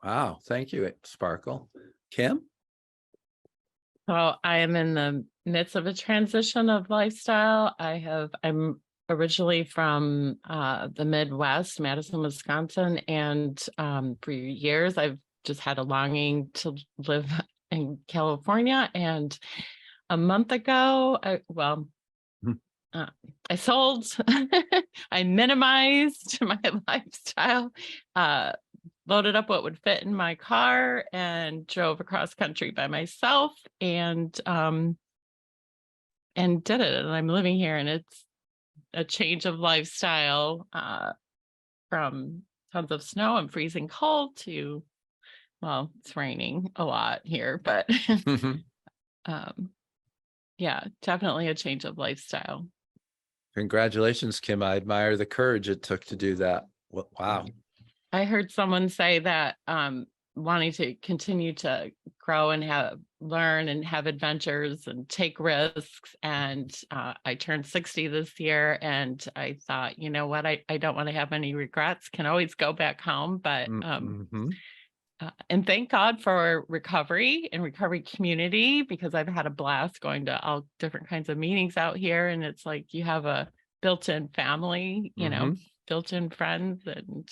Wow. Thank you, Sparkle. Kim? So I am in the midst of a transition of lifestyle. I'm originally from the Midwest, Madison, Wisconsin, and for years I've just had a longing to live in California. And a month ago, I sold, I minimized my lifestyle, loaded up what would fit in my car and drove across country by myself and did it. And I'm living here, and it's a change of lifestyle from tons of snow and freezing cold to, well, it's raining a lot here, but yeah, definitely a change of lifestyle. Congratulations, Kim. I admire the courage it took to do that. Wow. I heard someone say that wanting to continue to grow and learn and have adventures and take risks. And I turned 60 this year, and I thought, you know what, I don't want to have any regrets, can always go back home. But and thank God for recovery and recovery community, because I've had a blast going to all different kinds of meetings out here. And it's like you have a built-in family, built-in friends, and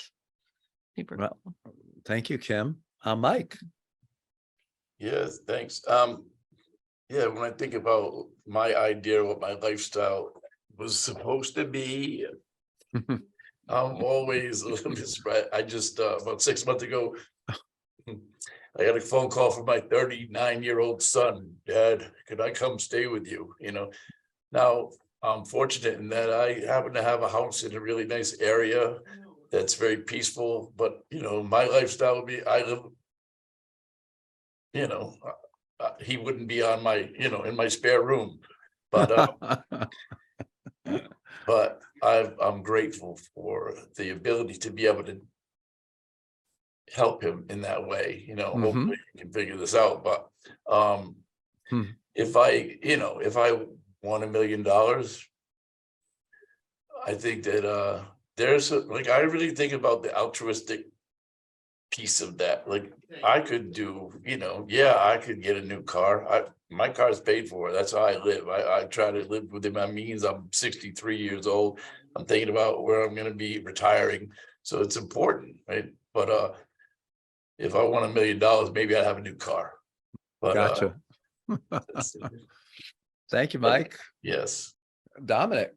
super cool. Thank you, Kim. Mike. Yes, thanks. Yeah, when I think about my idea of what my lifestyle was supposed to be, I'm always a little bit surprised. I just about 6 months ago, I got a phone call from my 39-year-old son. Dad, could I come stay with you? Now I'm fortunate in that I happen to have a house in a really nice area that's very peaceful, but my lifestyle would be, I live, he wouldn't be on my, in my spare room, but but I'm grateful for the ability to be able to help him in that way. Hopefully he can figure this out. But if I won $1 million, I think that there's I really think about the altruistic piece of that. Like I could do, I could get a new car. My car's paid for. That's how I live. I try to live within my means. I'm 63 years old. I'm thinking about where I'm going to be retiring. So it's important, right? But if I won $1 million, maybe I'd have a new car. But gotcha. Thank you, Mike. Yes. Dominic.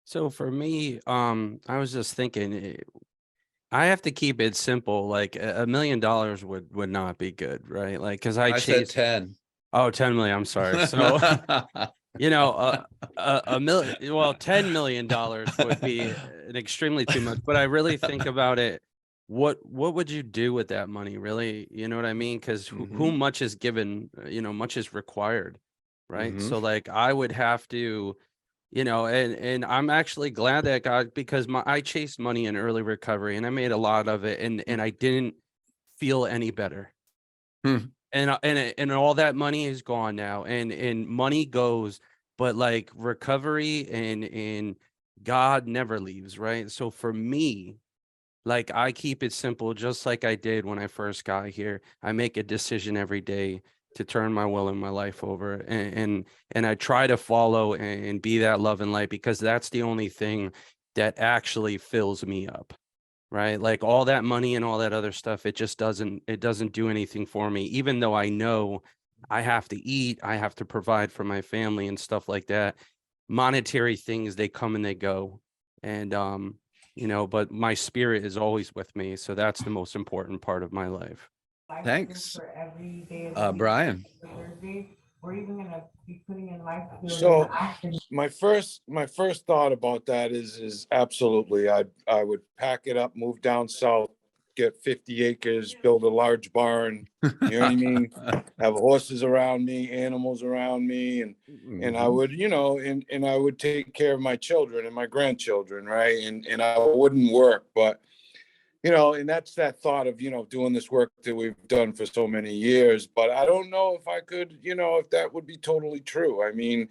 So for me, I was just thinking, I have to keep it simple. Like $1 million would not be good, right? Like, because I said 10. Oh, 10 million. I'm sorry. So, a million, well, $10 million would be an extremely too much. But I really think about it. What would you do with that money? Really, you know what I mean? Because who much is given, much is required, right? Mhm. So like I would have to, you know, and I'm actually glad that God, because I chased money in early recovery and I made a lot of it, and I didn't feel any better. Hmm. And all that money is gone now, and money goes, but like recovery and God never leaves, right? So for me, like I keep it simple, just like I did when I first got here. I make a decision every day to turn my will and my life over, and I try to follow and be that love and light, because that's the only thing that actually fills me up, right? Like all that money and all that other stuff, it doesn't do anything for me, even though I know I have to eat, I have to provide for my family and stuff like that. Monetary things, they come and they go. And you know, but my spirit is always with me. So that's the most important part of my life. Thanks. For every day of the week, Brian. Thursday, we're even gonna be putting in life skills. So my first thought about that is absolutely, I would pack it up, move down south, get 50 acres, build a large barn. You know what I mean? Have horses around me, animals around me, and I Mhm. would, you know, and I would take care of my children and my grandchildren, right? And I wouldn't work, but you know, and that's that thought of, you know, doing this work that we've done for so many years. But I don't know if I could, you know, if that would be totally true. I mean,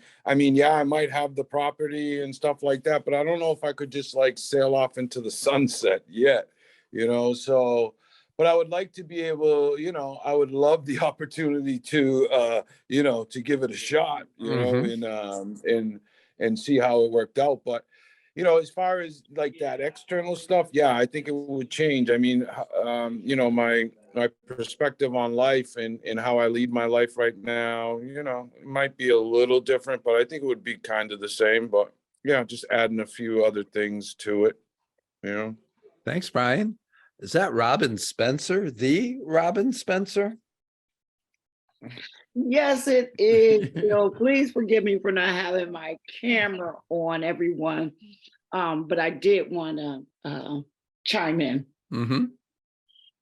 yeah, I might have the property and stuff like that, but I don't know if I could just like sail off into the sunset yet, you know. So, but I would like to be able, you know, I would love the opportunity to you know, to give it a shot, you know, Mhm. and see how it worked out. But you know, as far as like that external stuff, yeah, I think it would change. I mean, you know, my perspective on life and how I lead my life right now, you know, it might be a little different, but I think it would be kind of the same. But yeah, just adding a few other things to it, you know. Thanks, Brian. Is that Robin Spencer, the Robin Spencer? Yes, it is. Bill, please forgive me for not having my camera on, everyone. But I did want to chime in. Mm-hmm.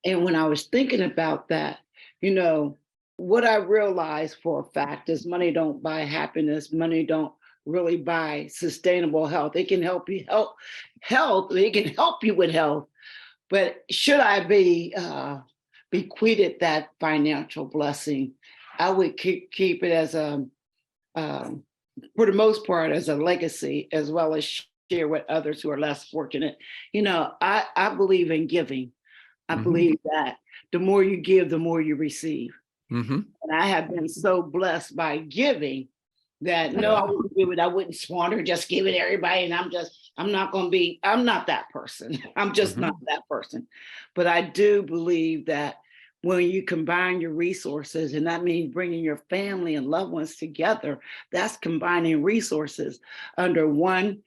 And when I was thinking about that, you know, what I realized for a fact is money don't buy happiness. Money don't really buy sustainable health. It can help you health. It can help you with health. But should I be bequeathed that financial blessing, I would keep it as a, for the most part, as a legacy, as well as share with others who are less fortunate. You know, I believe in giving. I Mhm. believe that the more you give, the more you receive. Mm-hmm. And I have been so blessed by giving that no, I wouldn't give it. I wouldn't squander, just give it to everybody. And I'm not that person. I'm just not that person. But I do believe that when you combine your resources, and that means bringing your family and loved ones together, that's combining resources under one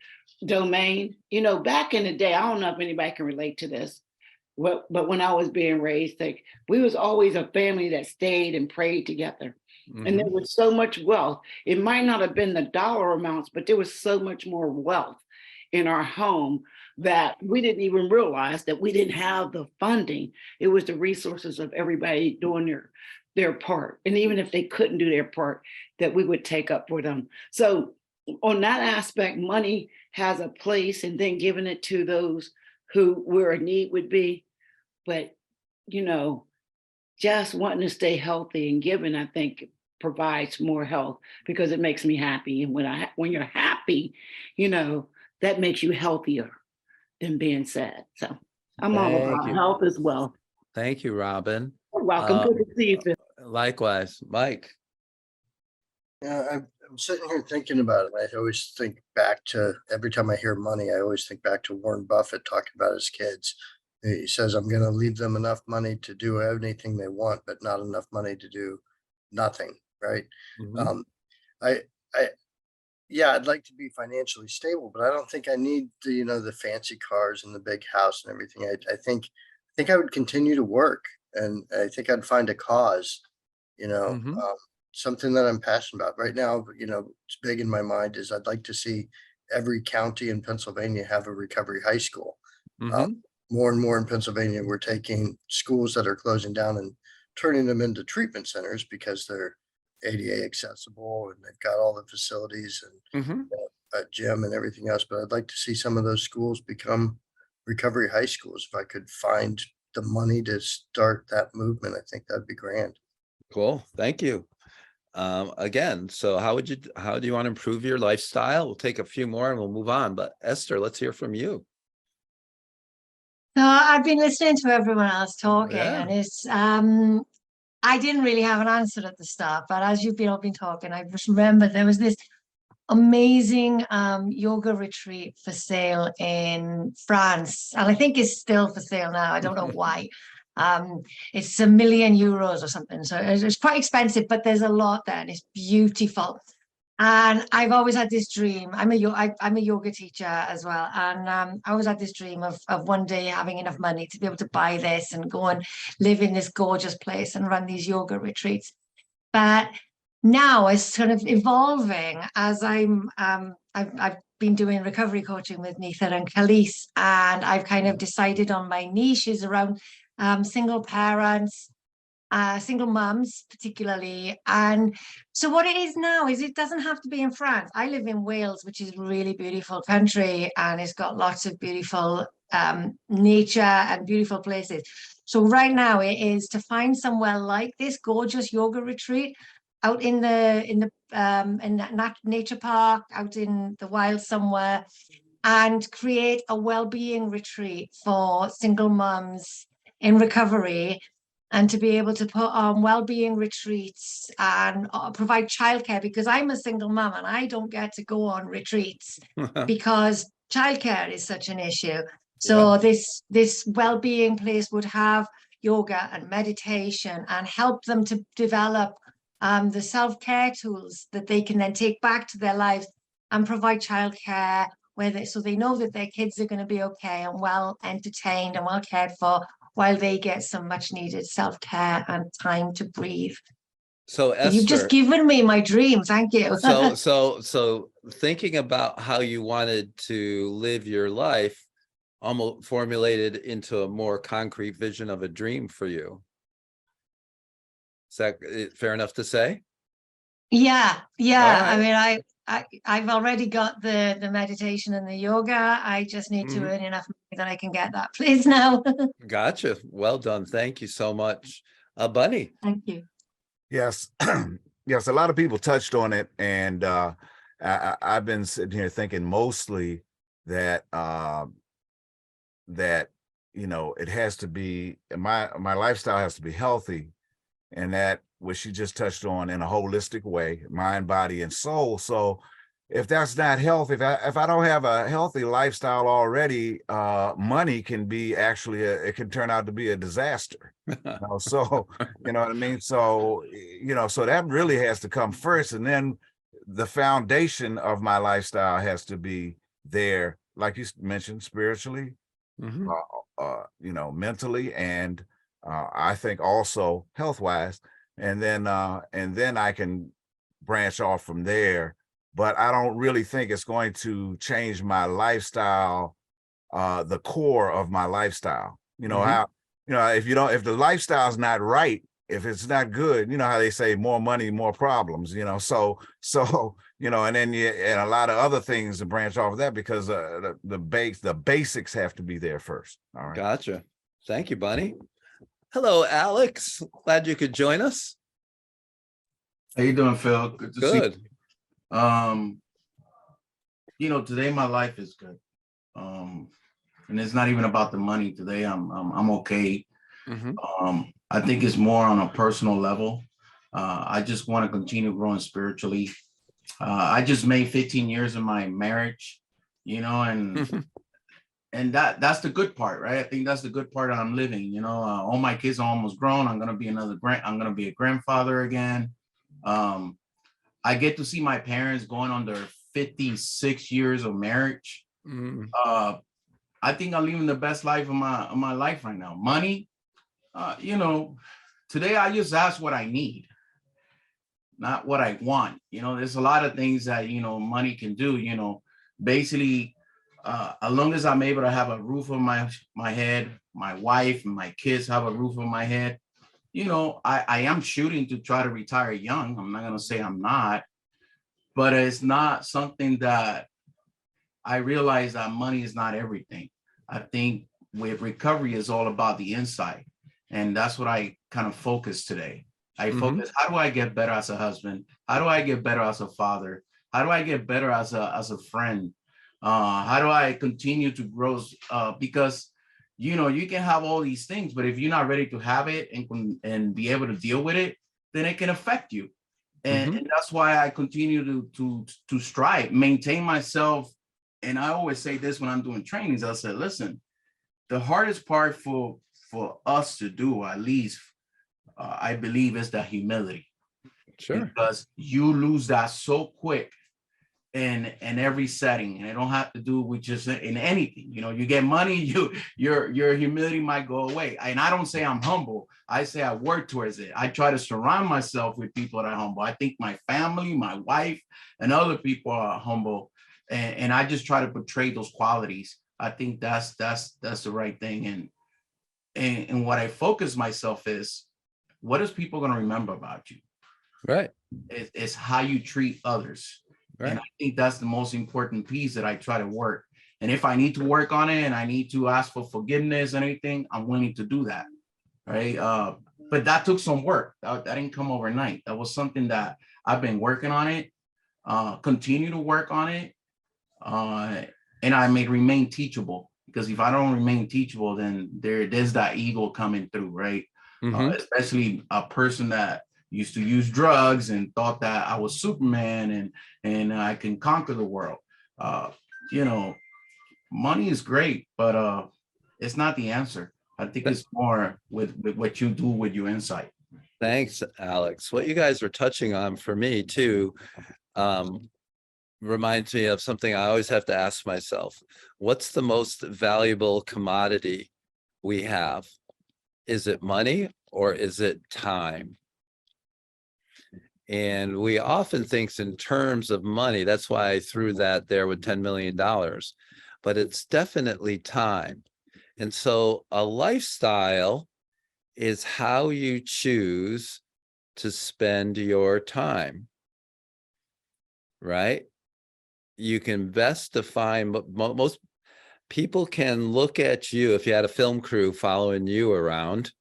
domain. You know, back in the day, I don't know if anybody can relate to this. But when I was being raised, like we was always a family that stayed and prayed together. And there was so much wealth. It might not have been the dollar amounts, but there was so much more wealth in our home that we didn't even realize that we didn't have the funding. It was the resources of everybody doing their part. And even if they couldn't do their part, that we would take up for them. So on that aspect, money has a place, and then giving it to those who where a need would be. But you know, just wanting to stay healthy and giving, I think, provides more health because it makes me happy. And when you're happy, you know, that makes you healthier than being sad. So I'm all Thank about you. health as well. Thank you, Robin. You're welcome. Good to see you, Phil. Likewise, Mike. Yeah, I'm sitting here thinking about it. I always think back to every time I hear money, I always think back to Warren Buffett talking about his kids. He says, I'm going to leave them enough money to do anything they want, but not enough money to do nothing. Right. Mhm. I, I, yeah, I'd like to be financially stable, but I don't think I need the, you know, the fancy cars and the big house and everything. I think I would continue to work, and I think I'd find a cause, you know, Mhm. something that I'm passionate about right now. You know, it's big in my mind is I'd like to see every county in Pennsylvania have a recovery high school. Mhm. More and more in Pennsylvania, we're taking schools that are closing down and turning them into treatment centers because they're ADA accessible and they've got all the facilities and a gym and everything else. But I'd like to see some of those schools become recovery high schools. If I could find the money to start that movement, I think that'd be grand. Cool. Thank you. Again, so how do you want to improve your lifestyle? We'll take a few more and we'll move on. But Esther, let's hear from you. So I've been listening to everyone else talking, Yeah. and it's I didn't really have an answer at the start, but as you've all been talking, I just remembered there was this amazing yoga retreat for sale in France, and I think it's still for sale now. I don't know why. It's €1 million or something, so it's quite expensive, but there's a lot there and it's beautiful. And I've always had this dream. I'm a yoga teacher as well, and I always had this dream of one day having enough money to be able to buy this and go and live in this gorgeous place and run these yoga retreats. But now it's sort of evolving as I've been doing recovery coaching with Neetha and Khalees, and I've kind of decided on my niche is around single parents, single mums particularly. And so what it is now is it doesn't have to be in France. I live in Wales, which is a really beautiful country, and it's got lots of beautiful nature and beautiful places. So right now it is to find somewhere like this gorgeous yoga retreat out in that nature park, out in the wild somewhere, and create a well-being retreat for single mums in recovery, and to be able to put on well-being retreats and provide childcare, because I'm a single mum and I don't get to go on retreats because childcare is such an issue. So this well-being place would have yoga and meditation and help them to develop the self-care tools that they can then take back to their lives and provide childcare so they know that their kids are going to be okay and well entertained and well cared for, while they get some much needed self-care and time to breathe. So Esther, you've just given me my dream. Thank you. so thinking about how you wanted to live your life almost formulated into a more concrete vision of a dream for you. Is that fair enough to say? Yeah. Right. I mean, I've already got the meditation and the yoga. I just need to earn enough money that I can get that place now. Gotcha. Well done. Thank you so much. Bunny. Thank you. Yes. Yes, a lot of people touched on it, and I've been sitting here thinking mostly that it has to be my lifestyle has to be healthy, and that what she just touched on in a holistic way, mind, body, and soul. So if that's not healthy, if I don't have a healthy lifestyle already, money can be it can turn out to be a disaster. So you know what I mean? So so that really has to come first, and then the foundation of my lifestyle has to be there, like you mentioned, spiritually, mentally, and I think also health-wise, and then I can branch off from there. But I don't really think it's going to change my lifestyle, the core of my lifestyle. How, if the lifestyle is not right, if it's not good, you know how they say more money, more problems, so and then and a lot of other things to branch off of that, because the basics have to be there first. All right. Gotcha. Thank you, Bunny. Hello, Alex. Glad you could join us. How you doing, Phil? Good to see you. Today my life is good. And it's not even about the money today. I'm okay. I think it's more on a personal level. I just want to continue growing spiritually. I just made 15 years in my marriage, and and that's the good part, right? I think that's the good part I'm living. All my kids are almost grown. I'm gonna be a grandfather again. I get to see my parents going on their 56 years of marriage. I think I'm living the best life of my life right now. Money, today I just ask what I need, not what I want. There's a lot of things that money can do. Basically, as long as I'm able to have a roof over my head, my wife and my kids have a roof over my head, you know, I am shooting to try to retire young. I'm not gonna say I'm not, but it's not something that I realize that money is not everything. I think with recovery is all about the inside. And that's what I kind of focus today. I focus, how do I get better as a husband? How do I get better as a father? How do I get better as a friend? How do I continue to grow? Because you know, you can have all these things, but if you're not ready to have it and be able to deal with it, then it can affect you. And that's why I continue to strive, maintain myself. And I always say this when I'm doing trainings, I said, listen, the hardest part for us to do, at least I believe, is the humility. Sure. Because you lose that so quick in every setting, and it don't have to do with just in anything. You know, you get money, your humility might go away. And I don't say I'm humble. I say I work towards it. I try to surround myself with people that are humble. I think my family, my wife, and other people are humble, and I just try to portray those qualities. I think that's the right thing. And what I focus myself is, what is people going to remember about you? Right. It's how you treat others. Right. And I think that's the most important piece that I try to work. And if I need to work on it and I need to ask for forgiveness and anything, I'm willing to do that. Right. But that took some work. That didn't come overnight. That was something that I've been working on it, continue to work on it. And I may remain teachable, because if I don't remain teachable, then there's that ego coming through, right? Especially a person that used to use drugs and thought that I was Superman and I can conquer the world. You know, money is great, but it's not the answer. I think it's more with what you do with your insight. Thanks, Alex. What you guys were touching on for me too, reminds me of something I always have to ask myself. What's the most valuable commodity we have? Is it money or is it time? And we often think in terms of money. That's why I threw that there with $10 million, but it's definitely time. And so a lifestyle is how you choose to spend your time, right? You can best define, most people can look at you, if you had a film crew following you around,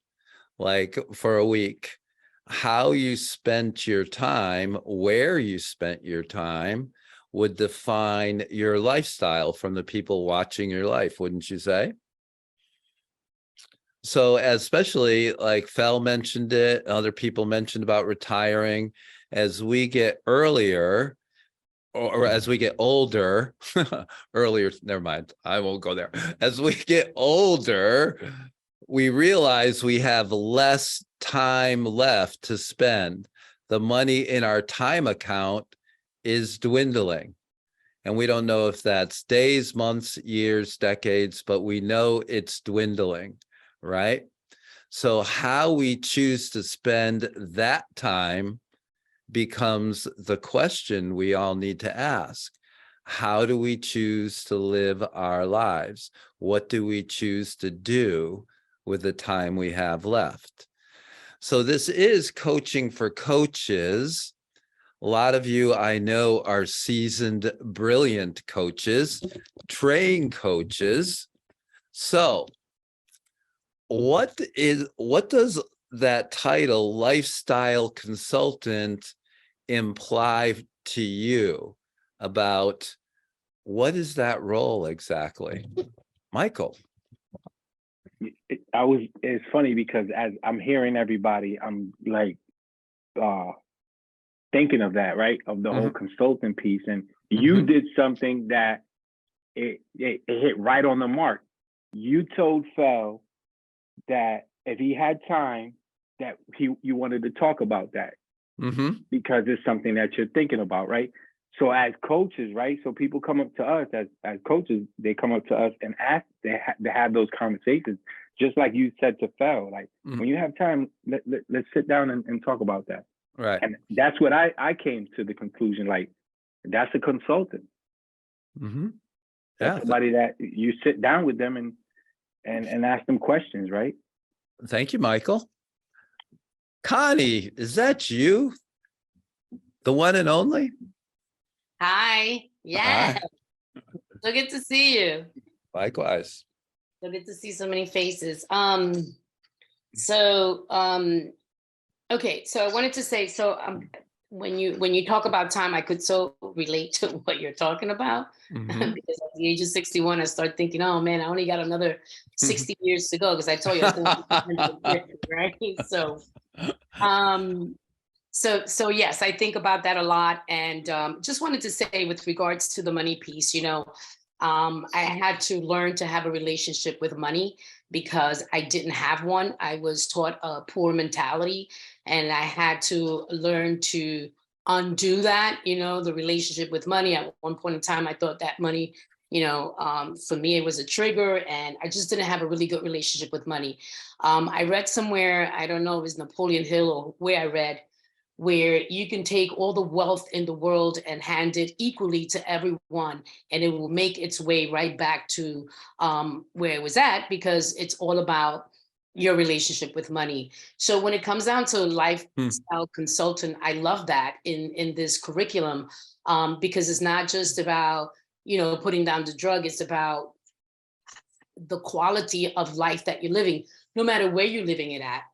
like for a week, how you spent your time, where you spent your time would define your lifestyle from the people watching your life, wouldn't you say? So especially like Fel mentioned it, other people mentioned about retiring, as we get earlier, or as we get older, earlier, never mind, I won't go there. As we get older, we realize we have less time left to spend. The money in our time account is dwindling. And we don't know if that's days, months, years, decades, but we know it's dwindling, right? So how we choose to spend that time becomes the question we all need to ask. How do we choose to live our lives? What do we choose to do with the time we have left? So this is coaching for coaches. A lot of you I know are seasoned, brilliant coaches, trained coaches. So what does that title, lifestyle consultant, imply to you about what is that role exactly? Michael. It's funny because as I'm hearing everybody, I'm like thinking of that, right? Of the whole consulting piece. And you did something that it hit right on the mark. You told Fel that if he had time, that you wanted to talk about that. Because it's something that you're thinking about, right? So as coaches, right? So people come up to us as coaches, they come up to us and ask, they have those conversations, just like you said to Fel, like when you have time, let's sit down and talk about that. Right. And that's what I came to the conclusion, like that's a consultant. That's somebody that you sit down with them and ask them questions, right? Thank you, Michael. Connie, is that you? The one and only? Hi. Yeah. Hi. So good to see you. Likewise. So good to see so many faces. Okay, so I wanted to say, when you talk about time, I could so relate to what you're talking about. Mhm. Because at the age of 61, I start thinking, oh man, I only got another 60 years to go, because I told you I think right. So yes, I think about that a lot, and just wanted to say, with regards to the money piece, I had to learn to have a relationship with money because I didn't have one. I was taught a poor mentality, and I had to learn to undo that. The relationship with money. At one point in time, I thought that money, for me, it was a trigger, and I just didn't have a really good relationship with money. I read somewhere, I don't know, it was Napoleon Hill or where I read, where you can take all the wealth in the world and hand it equally to everyone, and it will make its way right back to where it was at, because it's all about your relationship with money. So when it comes down to lifestyle consultant, I love that in this curriculum, because it's not just about, putting down the drug, it's about the quality of life that you're living, no matter where you're living it at.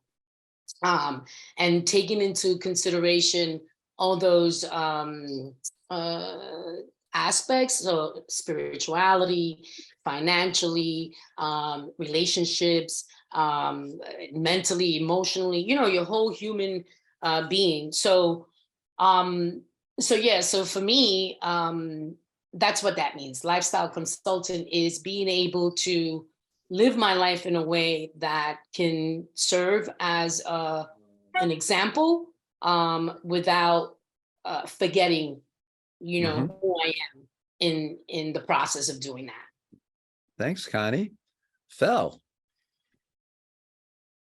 And taking into consideration all those aspects, so spirituality, financially, relationships, mentally, emotionally, your whole human being. So for me, that's what that means. Lifestyle consultant is being able to live my life in a way that can serve as an example, without forgetting, who I am in the process of doing that. Thanks, Connie. Phil.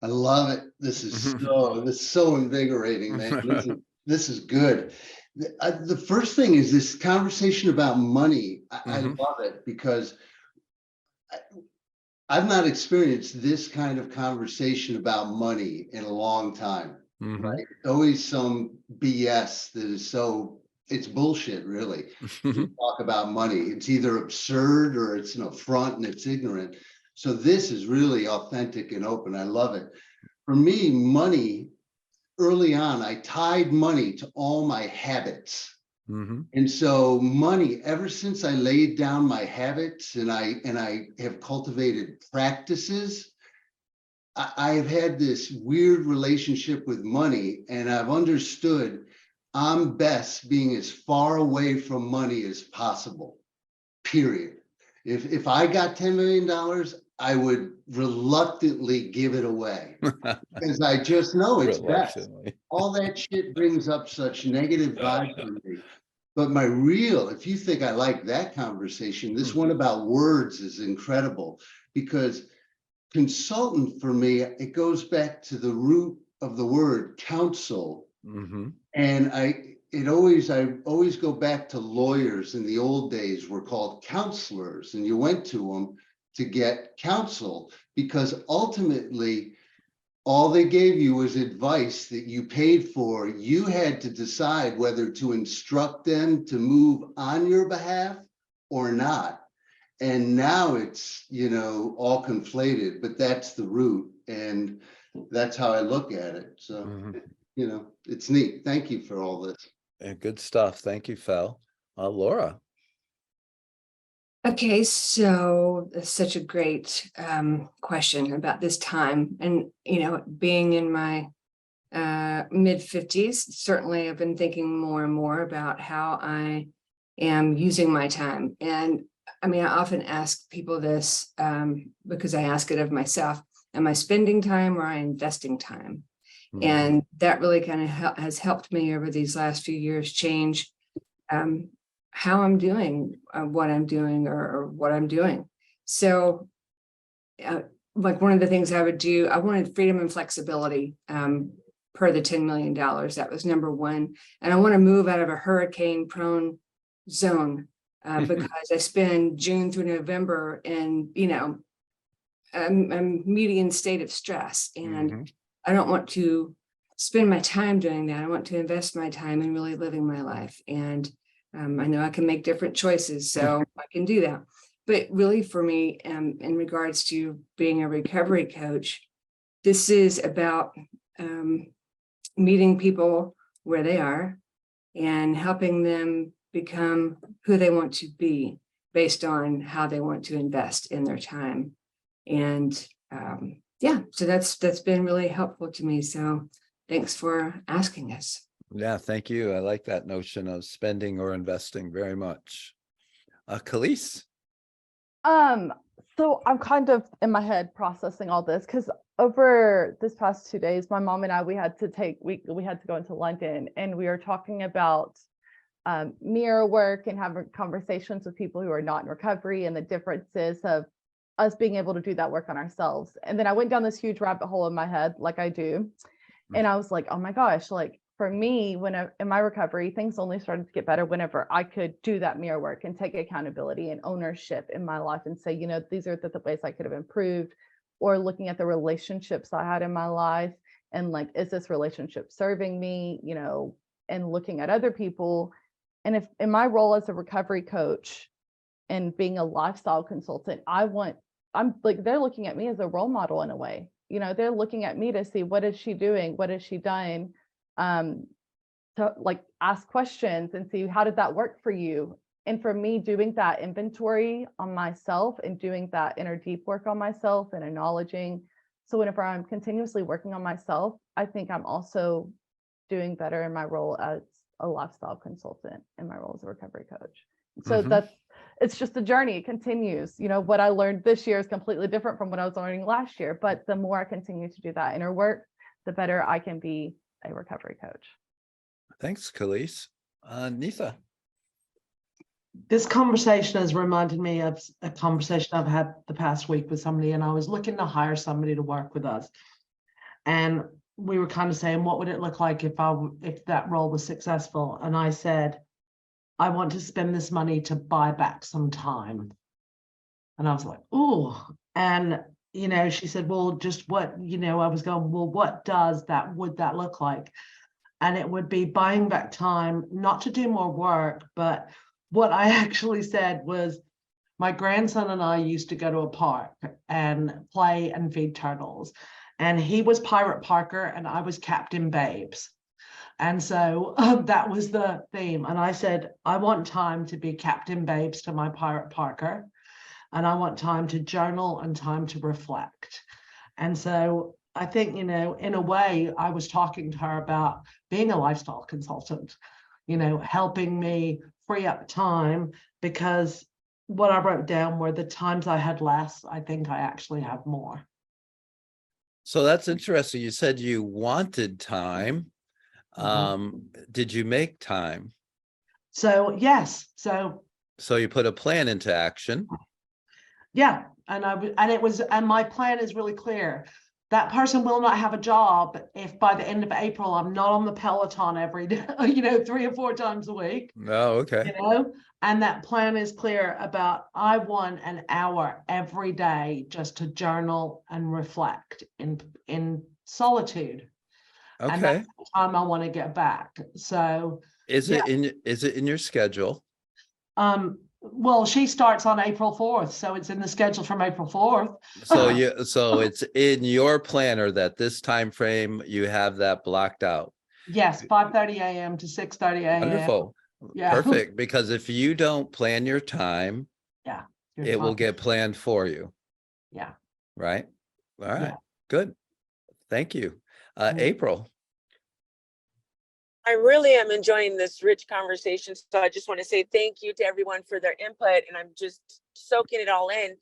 I love it. This is so invigorating, man. This is good. The first thing is this conversation about money. I love it because I've not experienced this kind of conversation about money in a long time. Right? It's always some BS that is it's bullshit, really. To talk about money. It's either absurd or it's an affront and it's ignorant. So this is really authentic and open. I love it. For me, money, early on, I tied money to all my habits. And so money, ever since I laid down my habits and I have cultivated practices, I have had this weird relationship with money, and I've understood I'm best being as far away from money as possible, period. If I got $10 million, I would reluctantly give it away because I just know it's best. All that shit brings up such negative vibes for me. But if you think I like that conversation, this one about words is incredible, because consultant for me, it goes back to the root of the word counsel. And I always go back to lawyers in the old days were called counselors, and you went to them to get counsel because ultimately all they gave you was advice that you paid for. You had to decide whether to instruct them to move on your behalf or not. And now it's, all conflated, but that's the root. And that's how I look at it. So, it's neat. Thank you for all this. Good stuff. Thank you, Phil. Laura. Okay, so that's such a great question about this time. And, being in my mid 50s, certainly I've been thinking more and more about how I am using my time. And I often ask people this because I ask it of myself. Am I spending time or am I investing time? And that really kind of has helped me over these last few years change how I'm doing what I'm doing or what I'm doing. So like one of the things I would do, I wanted freedom and flexibility per the $10 million. That was number one. And I want to move out of a hurricane prone zone because I spend June through November in, a median state of stress. And I don't want to spend my time doing that. I want to invest my time in really living my life. And I know I can make different choices, so I can do that. But really for me, in regards to being a recovery coach, this is about meeting people where they are and helping them become who they want to be based on how they want to invest in their time. And yeah, so that's been really helpful to me. So thanks for asking us. Yeah, thank you. I like that notion of spending or investing very much. Khalees? So I'm kind of in my head processing all this because over this past 2 days, my mom and I, we had to go into London, and we were talking about mirror work and having conversations with people who are not in recovery and the differences of us being able to do that work on ourselves. And then I went down this huge rabbit hole in my head, like I do. And I was like, oh my gosh, like for me, in my recovery, things only started to get better whenever I could do that mirror work and take accountability and ownership in my life and say, these are the ways I could have improved, or looking at the relationships I had in my life and like, is this relationship serving me, and looking at other people. And if in my role as a recovery coach and being a lifestyle consultant, I'm like, they're looking at me as a role model in a way. They're looking at me to see, what is she doing? What has she done? To like ask questions and see, how did that work for you? And for me, doing that inventory on myself and doing that inner deep work on myself and acknowledging. So whenever I'm continuously working on myself, I think I'm also doing better in my role as a lifestyle consultant and my role as a recovery coach. So it's just a journey. It continues. What I learned this year is completely different from what I was learning last year. But the more I continue to do that inner work, the better I can be a recovery coach. Thanks, Khalees. Nisa? This conversation has reminded me of a conversation I've had the past week with somebody, and I was looking to hire somebody to work with us. And we were kind of saying, what would it look like if that role was successful? And I said, I want to spend this money to buy back some time. And I was like, oh, and she said, well, just what, I was going, well, what would that look like? And it would be buying back time, not to do more work, but what I actually said was, my grandson and I used to go to a park and play and feed turtles. And he was Pirate Parker and I was Captain Babes. And so that was the theme. And I said, I want time to be Captain Babes to my Pirate Parker. And I want time to journal and time to reflect. And so I think, in a way, I was talking to her about being a lifestyle consultant, helping me free up time, because what I wrote down were the times I had less, I think I actually have more. So that's interesting. You said you wanted time. Did you make time? So yes. So you put a plan into action. Yeah. And my plan is really clear. That person will not have a job if by the end of April, I'm not on the Peloton every day, 3 or 4 times a week. Oh, okay. And that plan is clear about, I want an hour every day just to journal and reflect in solitude. Okay. And that's the time I want to get back. So is it in your schedule? Well, she starts on April 4th, so it's in the schedule from April 4th. So it's in your planner that this time frame you have that blocked out. Yes, 5:30 a.m. to 6:30 a.m. Wonderful. Yeah. Perfect. Because if you don't plan your time, it will get planned for you. Yeah. Right. All right. Good. Thank you. April. I really am enjoying this rich conversation. So I just want to say thank you to everyone for their input, and I'm just soaking it all in.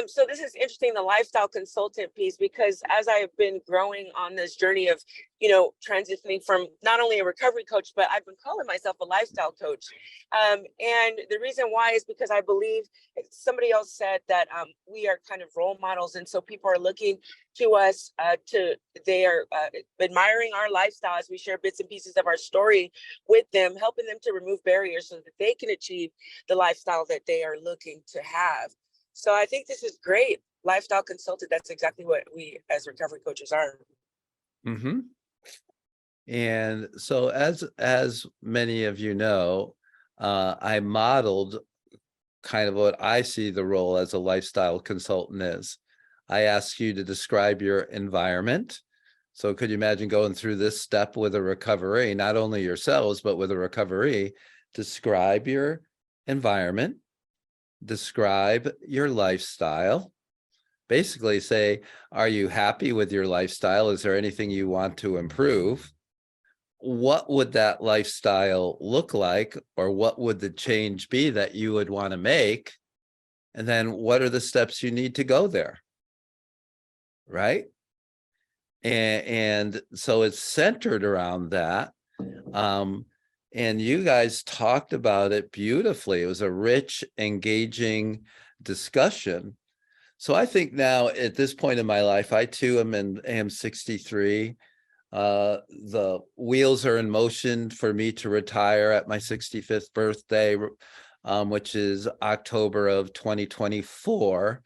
So this is interesting, the lifestyle consultant piece, because as I've been growing on this journey of, transitioning from not only a recovery coach, but I've been calling myself a lifestyle coach. And the reason why is because I believe somebody else said that we are kind of role models. And so people are looking to us, they are admiring our lifestyle as we share bits and pieces of our story with them, helping them to remove barriers so that they can achieve the lifestyle that they are looking to have. So I think this is great. Lifestyle consultant, that's exactly what we as recovery coaches are. And so as many of you know, I modeled kind of what I see the role as a lifestyle consultant is. I ask you to describe your environment. So could you imagine going through this step with a recovery, not only yourselves, but with a recovery? Describe your environment, describe your lifestyle. Basically say, are you happy with your lifestyle? Is there anything you want to improve? What would that lifestyle look like? Or what would the change be that you would want to make? And then what are the steps you need to go there? Right? And so it's centered around that. And you guys talked about it beautifully. It was a rich, engaging discussion. So I think now at this point in my life, I too am 63. The wheels are in motion for me to retire at my 65th birthday, which is October of 2024.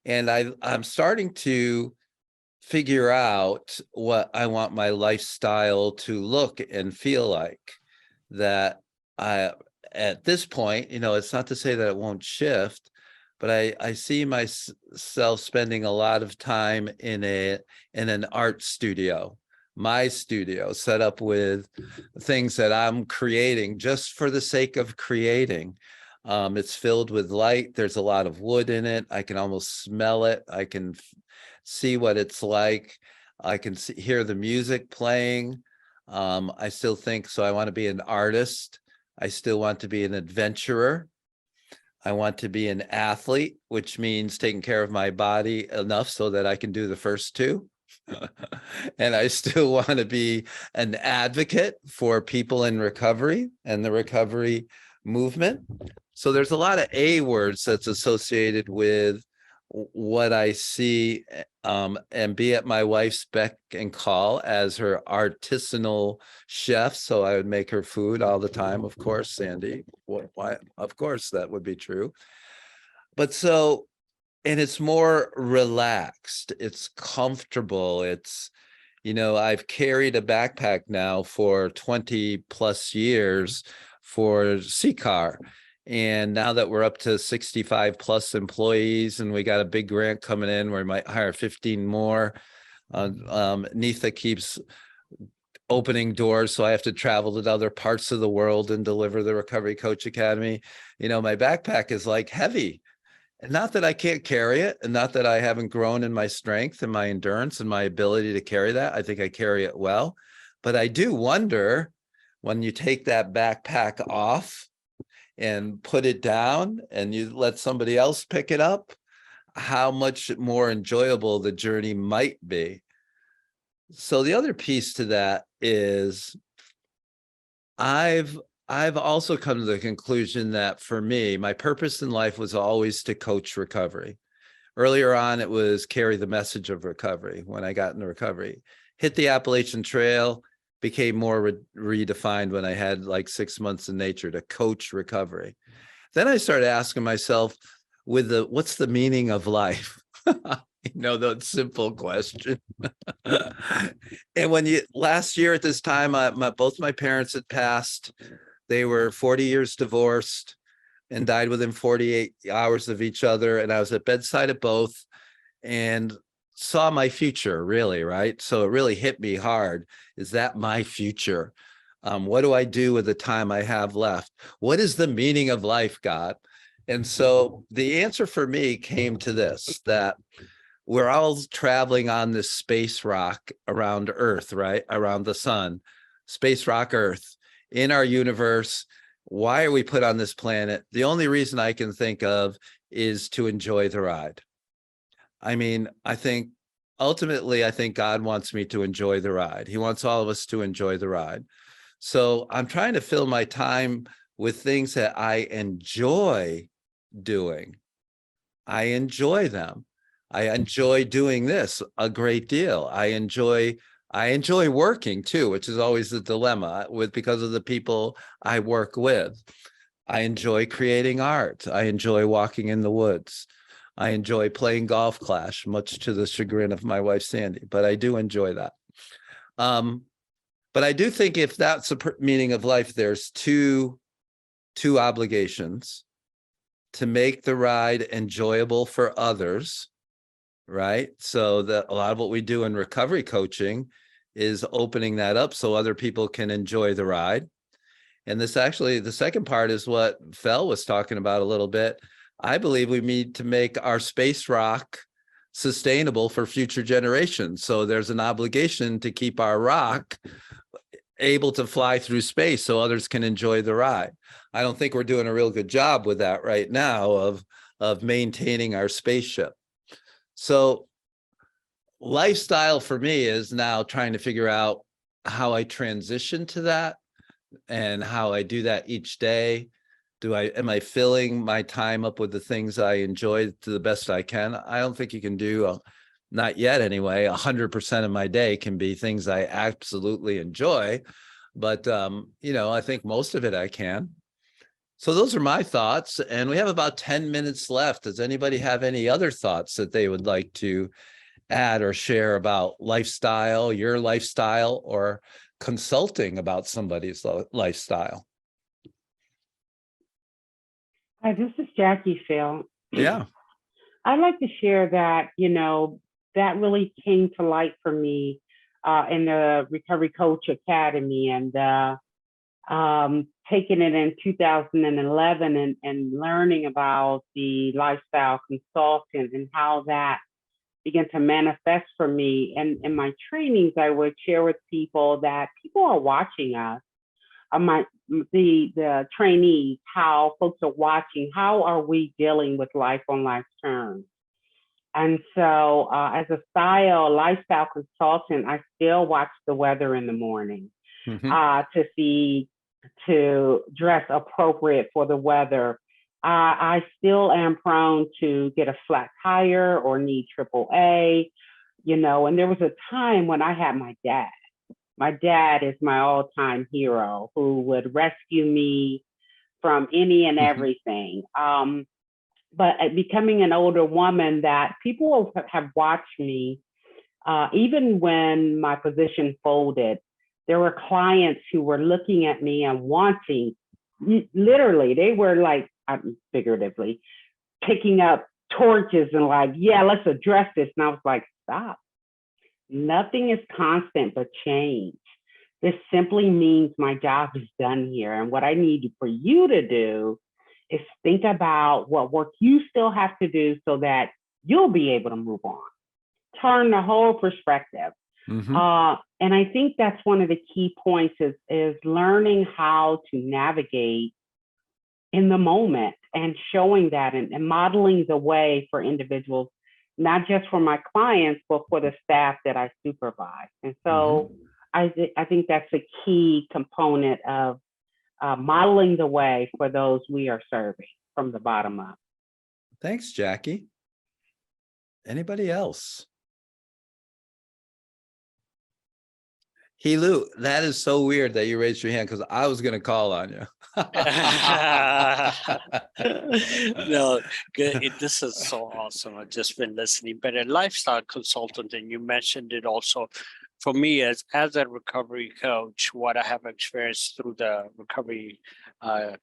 And I'm starting to figure out what I want my lifestyle to look and feel like. That at this point, it's not to say that it won't shift, but I see myself spending a lot of time in an art studio, my studio, set up with things that I'm creating just for the sake of creating. It's filled with light. There's a lot of wood in it. I can almost smell it. I can see what it's like. I can hear the music playing. I still think so. I want to be an artist. I still want to be an adventurer. I want to be an athlete, which means taking care of my body enough so that I can do the first two. And I still want to be an advocate for people in recovery and the recovery movement. So there's a lot of A words that's associated with what I see, and be at my wife's beck and call as her artisanal chef. So I would make her food all the time, of course, Sandy. Why? Of course, that would be true. But so, and it's more relaxed. It's comfortable. It's, I've carried a backpack now for 20 plus years for CCAR. And now that we're up to 65 plus employees and we got a big grant coming in where we might hire 15 more, NIFA keeps opening doors. So I have to travel to other parts of the world and deliver the Recovery Coach Academy. My backpack is like heavy. And not that I can't carry it, and not that I haven't grown in my strength and my endurance and my ability to carry that. I think I carry it well. But I do wonder, when you take that backpack off and put it down and you let somebody else pick it up, how much more enjoyable the journey might be. So the other piece to that is I've also come to the conclusion that for me, my purpose in life was always to coach recovery. Earlier on, it was carry the message of recovery when I got into recovery. Hit the Appalachian Trail, became more redefined when I had like 6 months in nature to coach recovery. Then I started asking myself, what's the meaning of life? The simple question. And last year at this time, both my parents had passed. They were 40 years divorced and died within 48 hours of each other. And I was at bedside of both and saw my future, really, right? So it really hit me hard. Is that my future? What do I do with the time I have left? What is the meaning of life, God? And so the answer for me came to this, that we're all traveling on this space rock around Earth, right? Around the sun, space rock Earth, in our universe. Why are we put on this planet? The only reason I can think of is to enjoy the ride. I mean, I think ultimately, God wants me to enjoy the ride. He wants all of us to enjoy the ride. So I'm trying to fill my time with things that I enjoy doing. I enjoy them. I enjoy doing this a great deal. I enjoy working too, which is always the dilemma because of the people I work with. I enjoy creating art. I enjoy walking in the woods. I enjoy playing golf clash, much to the chagrin of my wife, Sandy, but I do enjoy that. But I do think if that's the meaning of life, there's two obligations: to make the ride enjoyable for others, right? So that a lot of what we do in recovery coaching is opening that up so other people can enjoy the ride. And this actually, the second part is what Fel was talking about a little bit. I believe we need to make our space rock sustainable for future generations. So there's an obligation to keep our rock able to fly through space so others can enjoy the ride. I don't think we're doing a real good job with that right now of maintaining our spaceship. So lifestyle for me is now trying to figure out how I transition to that and how I do that each day. Am I filling my time up with the things I enjoy to the best I can? I don't think you can do, not yet anyway, 100% of my day can be things I absolutely enjoy. But, I think most of it I can. So those are my thoughts. And we have about 10 minutes left. Does anybody have any other thoughts that they would like to add or share about lifestyle, your lifestyle, or consulting about somebody's lifestyle? Hi, this is Jackie, Phil. Yeah. I'd like to share that, that really came to light for me in the Recovery Coach Academy, and taking it in 2011 and learning about the lifestyle consultant and how that began to manifest for me. And in my trainings, I would share with people that people are watching us. The trainees, how folks are watching, how are we dealing with life on life's terms? And so as a lifestyle consultant, I still watch the weather in the morning to dress appropriate for the weather. I still am prone to get a flat tire or need AAA, and there was a time when I had my dad. My dad is my all-time hero who would rescue me from any and everything. But becoming an older woman, that people have watched me, even when my position folded, there were clients who were looking at me and wanting, literally, they were like, figuratively, picking up torches and like, yeah, let's address this. And I was like, stop. Nothing is constant but change. This simply means my job is done here. And what I need for you to do is think about what work you still have to do so that you'll be able to move on. Turn the whole perspective. And I think that's one of the key points is learning how to navigate in the moment and showing that and modeling the way for individuals, not just for my clients, but for the staff that I supervise. And so I think that's a key component of modeling the way for those we are serving from the bottom up. Thanks, Jackie. Anybody else? Helu, that is so weird that you raised your hand because I was going to call on you. No, good. This is so awesome. I've just been listening. But a lifestyle consultant, and you mentioned it also. For me, as a recovery coach, what I have experienced through the Recovery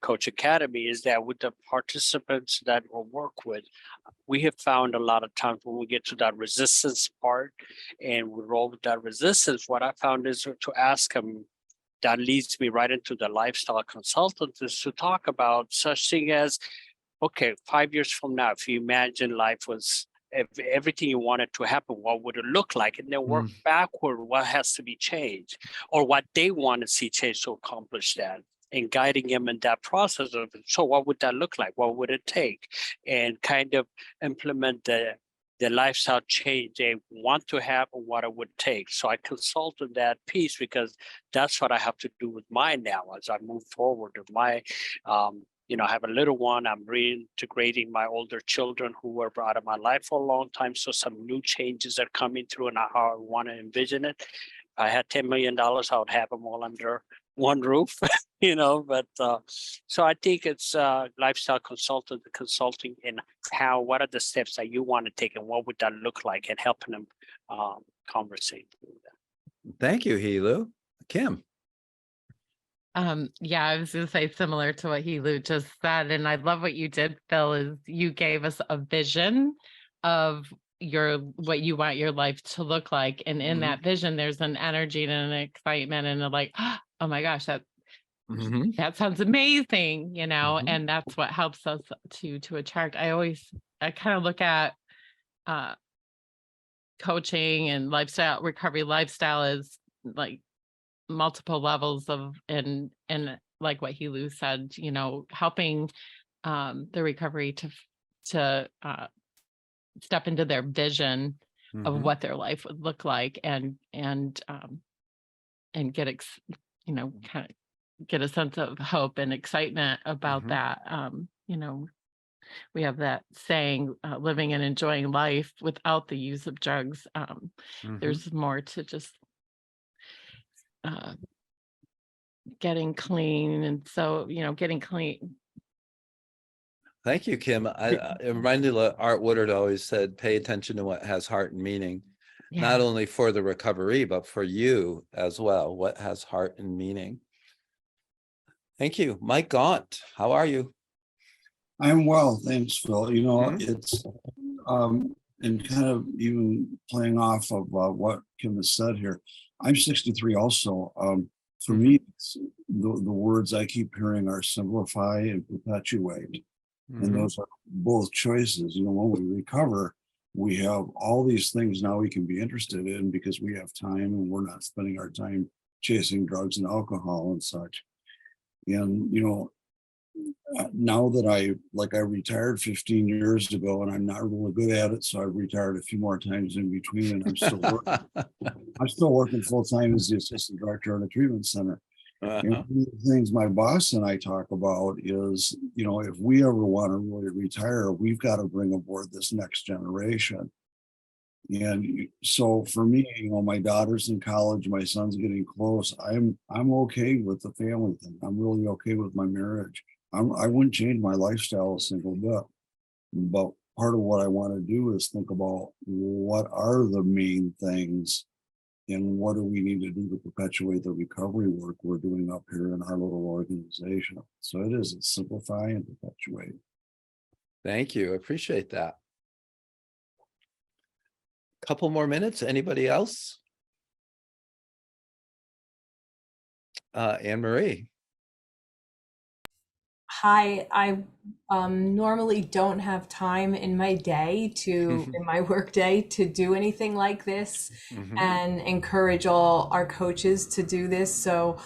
Coach Academy is that with the participants that we work with, we have found a lot of times when we get to that resistance part and we roll with that resistance, what I found is to ask them, that leads me right into the lifestyle consultant, is to talk about such thing as, okay, 5 years from now, if you imagine life was everything you wanted to happen, what would it look like? And then work backward, what has to be changed or what they want to see changed to accomplish that, and guiding them in that process of it. So what would that look like? What would it take? And kind of implement the lifestyle change they want to have and what it would take. So I consult on that piece because that's what I have to do with mine now as I move forward with my I have a little one. I'm reintegrating my older children who were out of my life for a long time. So some new changes are coming through and how I want to envision it. If I had $10 million, I would have them all under one roof, but so I think it's lifestyle consulting in what are the steps that you want to take and what would that look like, and helping them conversate through that. Thank you, Helu. Kim. Yeah, I was gonna say similar to what Lou just said, and I love what you did, Phil, is you gave us a vision of what you want your life to look like. And in that vision, there's an energy and an excitement and a like, oh my gosh, that sounds amazing, and that's what helps us to attract. I kind of look at coaching and recovery lifestyle as like multiple levels of, and like what Lou said, helping the recovery to step into their vision of what their life would look like, and get kind of get a sense of hope and excitement about that. We have that saying, living and enjoying life without the use of drugs. There's more to just getting clean. And so, getting clean. Thank you, Kim. It reminded me, Art Woodard always said, pay attention to what has heart and meaning, not only for the recovery, but for you as well. What has heart and meaning? Thank you. Mike Gaunt, how are you? I'm well, thanks, Phil. It's and kind of even playing off of what Kim has said here. I'm 63 also. For me, the words I keep hearing are simplify and perpetuate. And those are both choices. When we recover, we have all these things now we can be interested in because we have time and we're not spending our time chasing drugs and alcohol and such. And, now that I retired 15 years ago and I'm not really good at it, so I've retired a few more times in between, and I'm still working full time as the assistant director of the treatment center. And one of the things my boss and I talk about is, if we ever want to really retire, we've got to bring aboard this next generation. And so for me, my daughter's in college, my son's getting close. I'm okay with the family thing. I'm really okay with my marriage. I wouldn't change my lifestyle a single bit. But part of what I want to do is think about what are the main things and what do we need to do to perpetuate the recovery work we're doing up here in our little organization. So it's simplify and perpetuate. Thank you. I appreciate that. Couple more minutes. Anybody else? Anne Marie. Hi, I normally don't have time in my day in my work day to do anything like this and encourage all our coaches to do this. So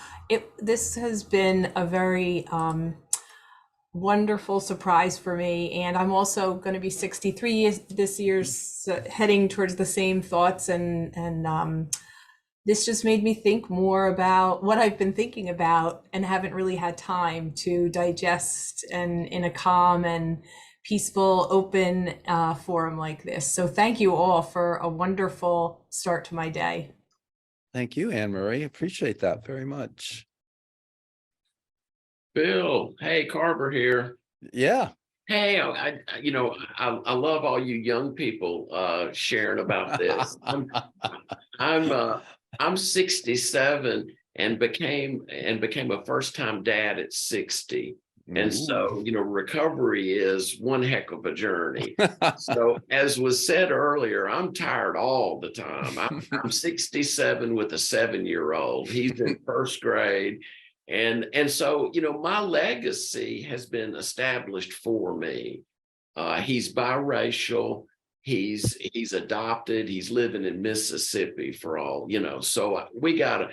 this has been a very wonderful surprise for me. And I'm also going to be 63 this year, so heading towards the same thoughts, and this just made me think more about what I've been thinking about and haven't really had time to digest and in a calm and peaceful, open forum like this. So thank you all for a wonderful start to my day. Thank you, Anne Marie. Appreciate that very much. Bill, hey, Carver here. Yeah. Hey, I love all you young people sharing about this. I'm 67 and became a first-time dad at 60. And so, recovery is one heck of a journey. So as was said earlier, I'm tired all the time. I'm 67 with a 7-year-old. He's in first grade. And so, my legacy has been established for me. He's biracial. He's adopted. He's living in Mississippi for all, so we gotta,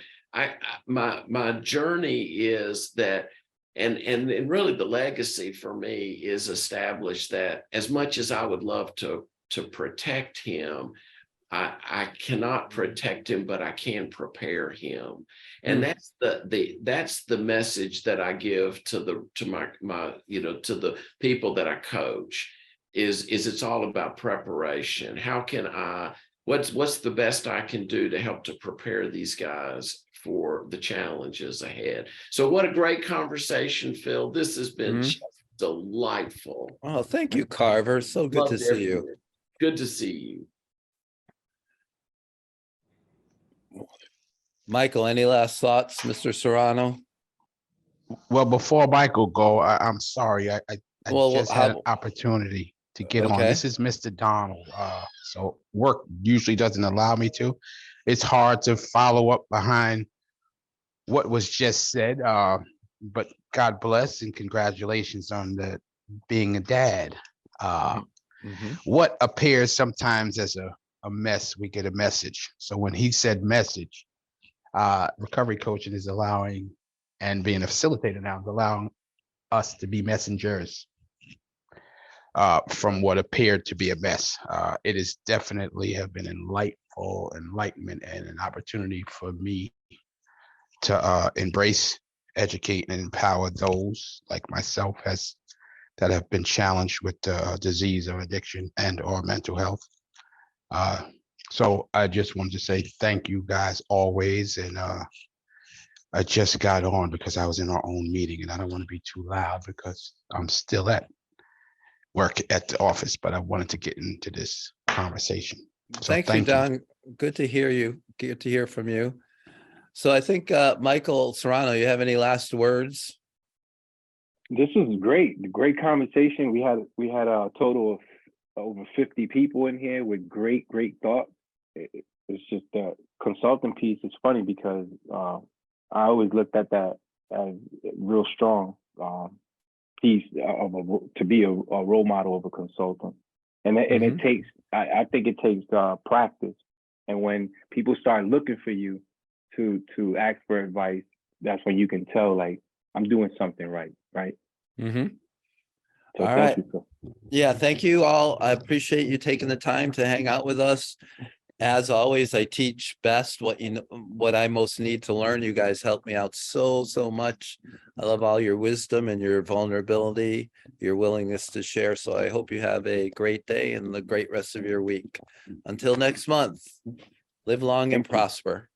my journey is that, and really the legacy for me is established that as much as I would love to protect him, I cannot protect him, but I can prepare him. And that's the message that I give to my to the people that I coach is it's all about preparation. How can what's the best I can do to help to prepare these guys for the challenges ahead? So what a great conversation, Phil. This has been just delightful. Oh, thank you, Carver. So good to see you. Good to see you. Michael, any last thoughts, Mr. Serrano? Well, before Michael go, I'm sorry. I Well, just had an opportunity to get on. Okay. This is Mr. Donald. So work usually doesn't allow me to. It's hard to follow up behind what was just said. But God bless and congratulations on being a dad. What appears sometimes as a mess, we get a message. So when he said message, recovery coaching is allowing, and being a facilitator now, is allowing us to be messengers from what appeared to be a mess. It is definitely have been enlightenment and an opportunity for me to embrace, educate, and empower those like myself that have been challenged with disease or addiction and or mental health. So I just wanted to say thank you guys always. And I just got on because I was in our own meeting and I don't want to be too loud because I'm still at work at the office, but I wanted to get into this conversation. So Thank you, Don. Good to hear you. Good to hear from you. So I think, Michael Serrano, you have any last words? This was great. Great conversation. We had a total of over 50 people in here with great thoughts. It's just the consulting piece is funny because I always looked at that as real strong piece to be a role model of a consultant. And it takes, I think it takes practice. And when people start looking for you to ask for advice, that's when you can tell, like, I'm doing something right. So All right. Yeah, thank you all. I appreciate you taking the time to hang out with us. As always, I teach best what I most need to learn. You guys help me out so much. I love all your wisdom and your vulnerability, your willingness to share. So I hope you have a great day and a great rest of your week. Until next month, live long and prosper.